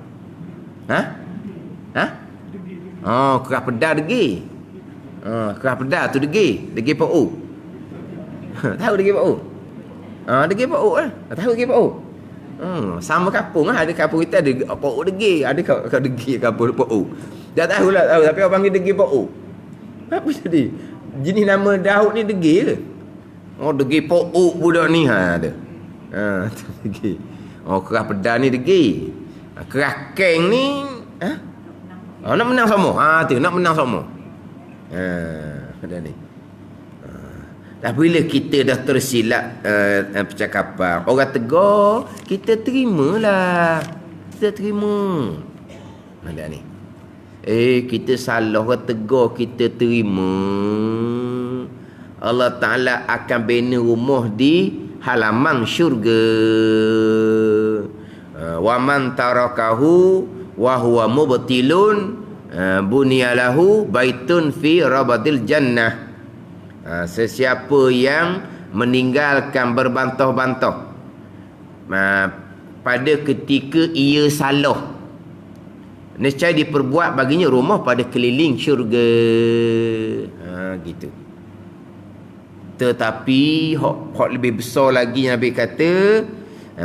Kerah pedal degi. Kerah pedal tu degi pau. Tahu degi pau? Degi pau lah. Tahu degi pau? Sama kampung lah. Ada kampung kita ada pau degi, ada degi kampung pau. Dah tahu tapi orang panggil degi pau. Apa jadi? Jenis nama Daud ni degi ke? Degi pau budak ni ada. Degi. Kerah pedal ni degi. Kerah keng ni nak menang sama. Tu nak menang sama. Ada ni. Dah bila kita dah tersilap percakapan, orang tegur, kita terimalah. Kita terima. Ada ni. Kita salah, orang tegur, kita terima. Allah Ta'ala akan bina rumah di halaman syurga. Wa man tarakahu wa huwa mubtilun bunyalahu baitun fi rabadil jannah. Sesiapa yang meninggalkan berbantah-bantah pada ketika ia salah, nescaya diperbuat baginya rumah pada keliling syurga. Gitu. Tetapi hak lebih besar lagi Nabi kata,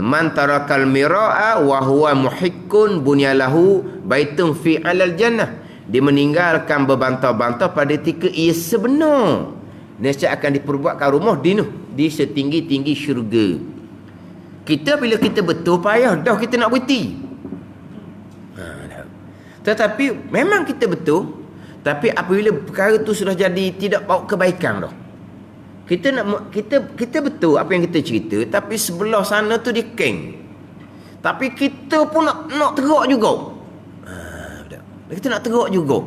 man tarakal mira'a wa huwa muhikkun bunyalahu baitun fi alal jannah. Dia meninggalkan berbantah-bantah pada ketika ia sebenar, nescaya akan diperbuatkan rumah di setinggi-tinggi syurga. Kita bila kita betul payah dah kita nak berhenti. Tetapi memang kita betul, tapi apabila perkara tu sudah jadi tidak bawa kebaikan dah. Kita betul apa yang kita cerita, tapi sebelah sana tu dia keng. Tapi kita pun nak teruk juga. Kita nak teruk juga.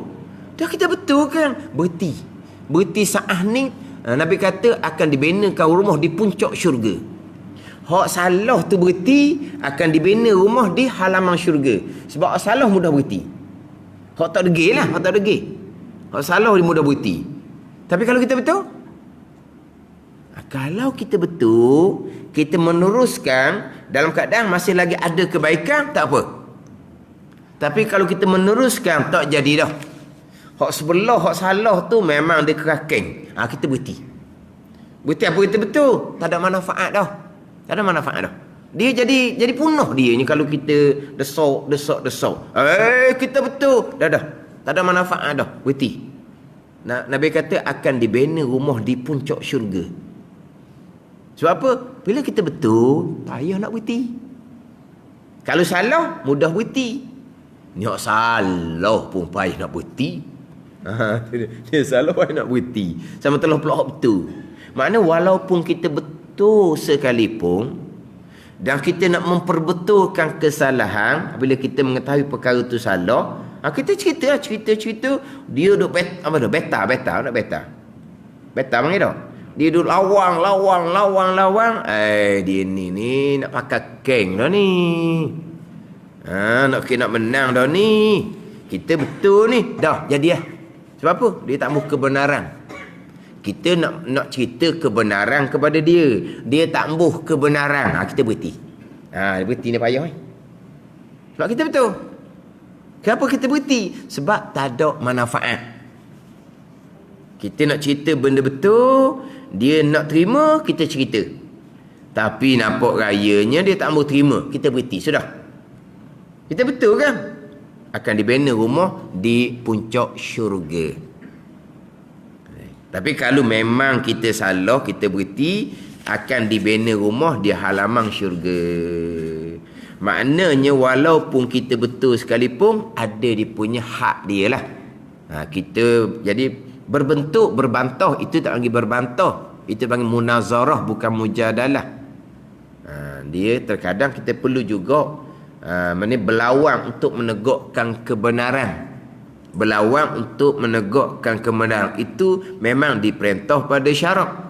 Dah kita betul kan? Berhenti saat ni Nabi kata akan dibinakan rumah di puncak syurga. Hak salah tu berhenti, akan dibina rumah di halaman syurga. Sebab hak salah mudah berhenti. Hak tak degil lah, hak tak degil. Hak salah dia mudah berhenti. Tapi kalau kita betul, kalau kita betul, kita meneruskan dalam keadaan masih lagi ada kebaikan, tak apa. Tapi kalau kita meneruskan, tak jadi dah. Hak sebelah, hak salah tu memang dia kerakeng. Kita berhenti. Berhenti apa kita betul? Tak ada manfaat dah. Tak ada manfaat dah. Dia jadi punah dia ni kalau kita desak. Kita betul. Dah. Tak ada manfaat dah. Berhenti. Nabi kata akan dibina rumah di puncak syurga. Sebab apa? Bila kita betul, payah nak berhenti. Kalau salah, mudah berhenti. Ni hak salah pun payah nak berhenti. Dia salah payah nak berhenti. Sama telah pula hak betul. Maknanya walaupun kita betul sekalipun, dan kita nak memperbetulkan kesalahan, bila kita mengetahui perkara itu salah, kita cerita dia duk beta panggil tak? Dia duk lawang. Dia ni nak pakai keng dah ni. Nak menang dah ni. Kita betul ni. Dah jadi lah. Sebab apa? Dia tak mahu kebenaran. Kita nak cerita kebenaran kepada dia. Dia tak mahu kebenaran. Kita berhenti. Berhenti ni payah ni. Sebab kita betul. Kenapa kita berhenti? Sebab tak ada manfaat. Kita nak cerita benda betul, dia nak terima, kita cerita. Tapi nampak rayanya dia tak mahu terima, kita berhenti. Sudah. Kita betul kan? akan dibina rumah di puncak syurga. Tapi kalau memang kita salah, kita berhenti, akan dibina rumah di halaman syurga. Maknanya walaupun kita betul sekalipun, ada dia punya hak dia lah. Kita jadi berbentuk berbantah, itu tak lagi berbantah, itu panggil munazarah, bukan mujadalah. Dia terkadang kita perlu juga berlawan untuk menegakkan kebenaran. Berlawan untuk menegakkan kebenaran itu memang diperintah pada syarak.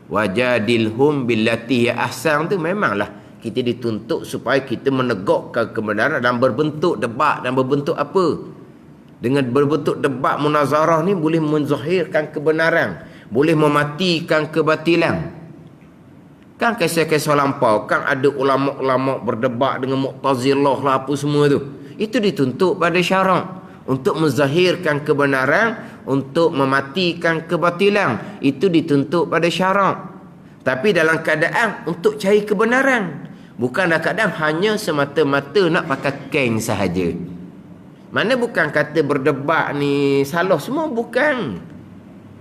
Wajadilhum billati ya ahsan, tu memanglah kita dituntut supaya kita menegakkan kebenaran dan berbentuk debat dan berbentuk apa? Dengan berbentuk debat munazarah ni boleh menzahirkan kebenaran, boleh mematikan kebatilan. Kan kisah-kisah lampau kan ada ulama-ulama berdebat dengan Mu'tazilah lah apa semua tu. Itu dituntut pada syarak. Untuk menzahirkan kebenaran, untuk mematikan kebatilan, itu dituntut pada syarak. Tapi dalam keadaan untuk cari kebenaran, bukan dalam keadaan hanya semata-mata nak pakai keng sahaja. Mana bukan kata berdebat ni salah semua, bukan.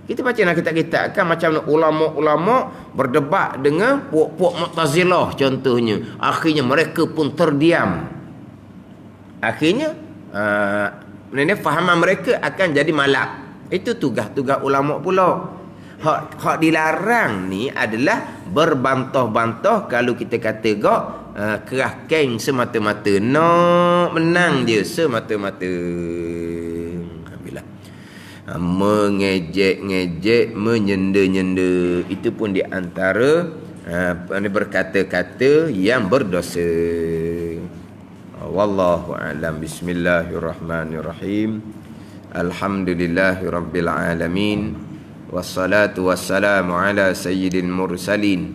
Kita baca nak kitab-kitab kan macam ulama-ulama berdebat dengan puak-puak Mu'tazilah contohnya. Akhirnya mereka pun terdiam. Akhirnya fahaman mereka akan jadi malak. Itu tugas-tugas ulama pula. Hak dilarang ni adalah berbantah-bantah. Kalau kita kata kerah keng semata-mata, nak menang dia semata-mata. Alhamdulillah. Mengejek-ngejek, menyenda-nyenda, itu pun di antara berkata-kata yang berdosa. Wallahu a'lam. Bismillahirrahmanirrahim. Alhamdulillahirabbil alamin. Wassalatu wassalamu ala sayyidil mursalin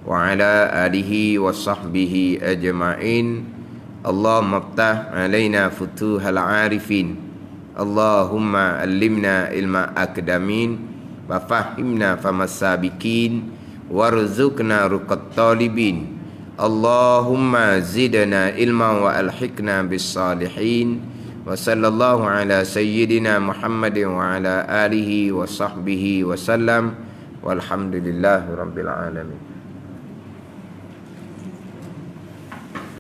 wa ala alihi wa sahbihi ajma'in. Allahumma iftah alaina futuhal arifin. Allahumma allimna ilma akdamin wa fahimna famas sabiqin warzuqna ruqat talibin. Allahumma zidna ilma wa alhiqna bis salihin. Wa sallallahu ala sayyidina Muhammadin wa ala alihi wa sahbihi wa sallam. Walhamdulillahi rabbil alamin.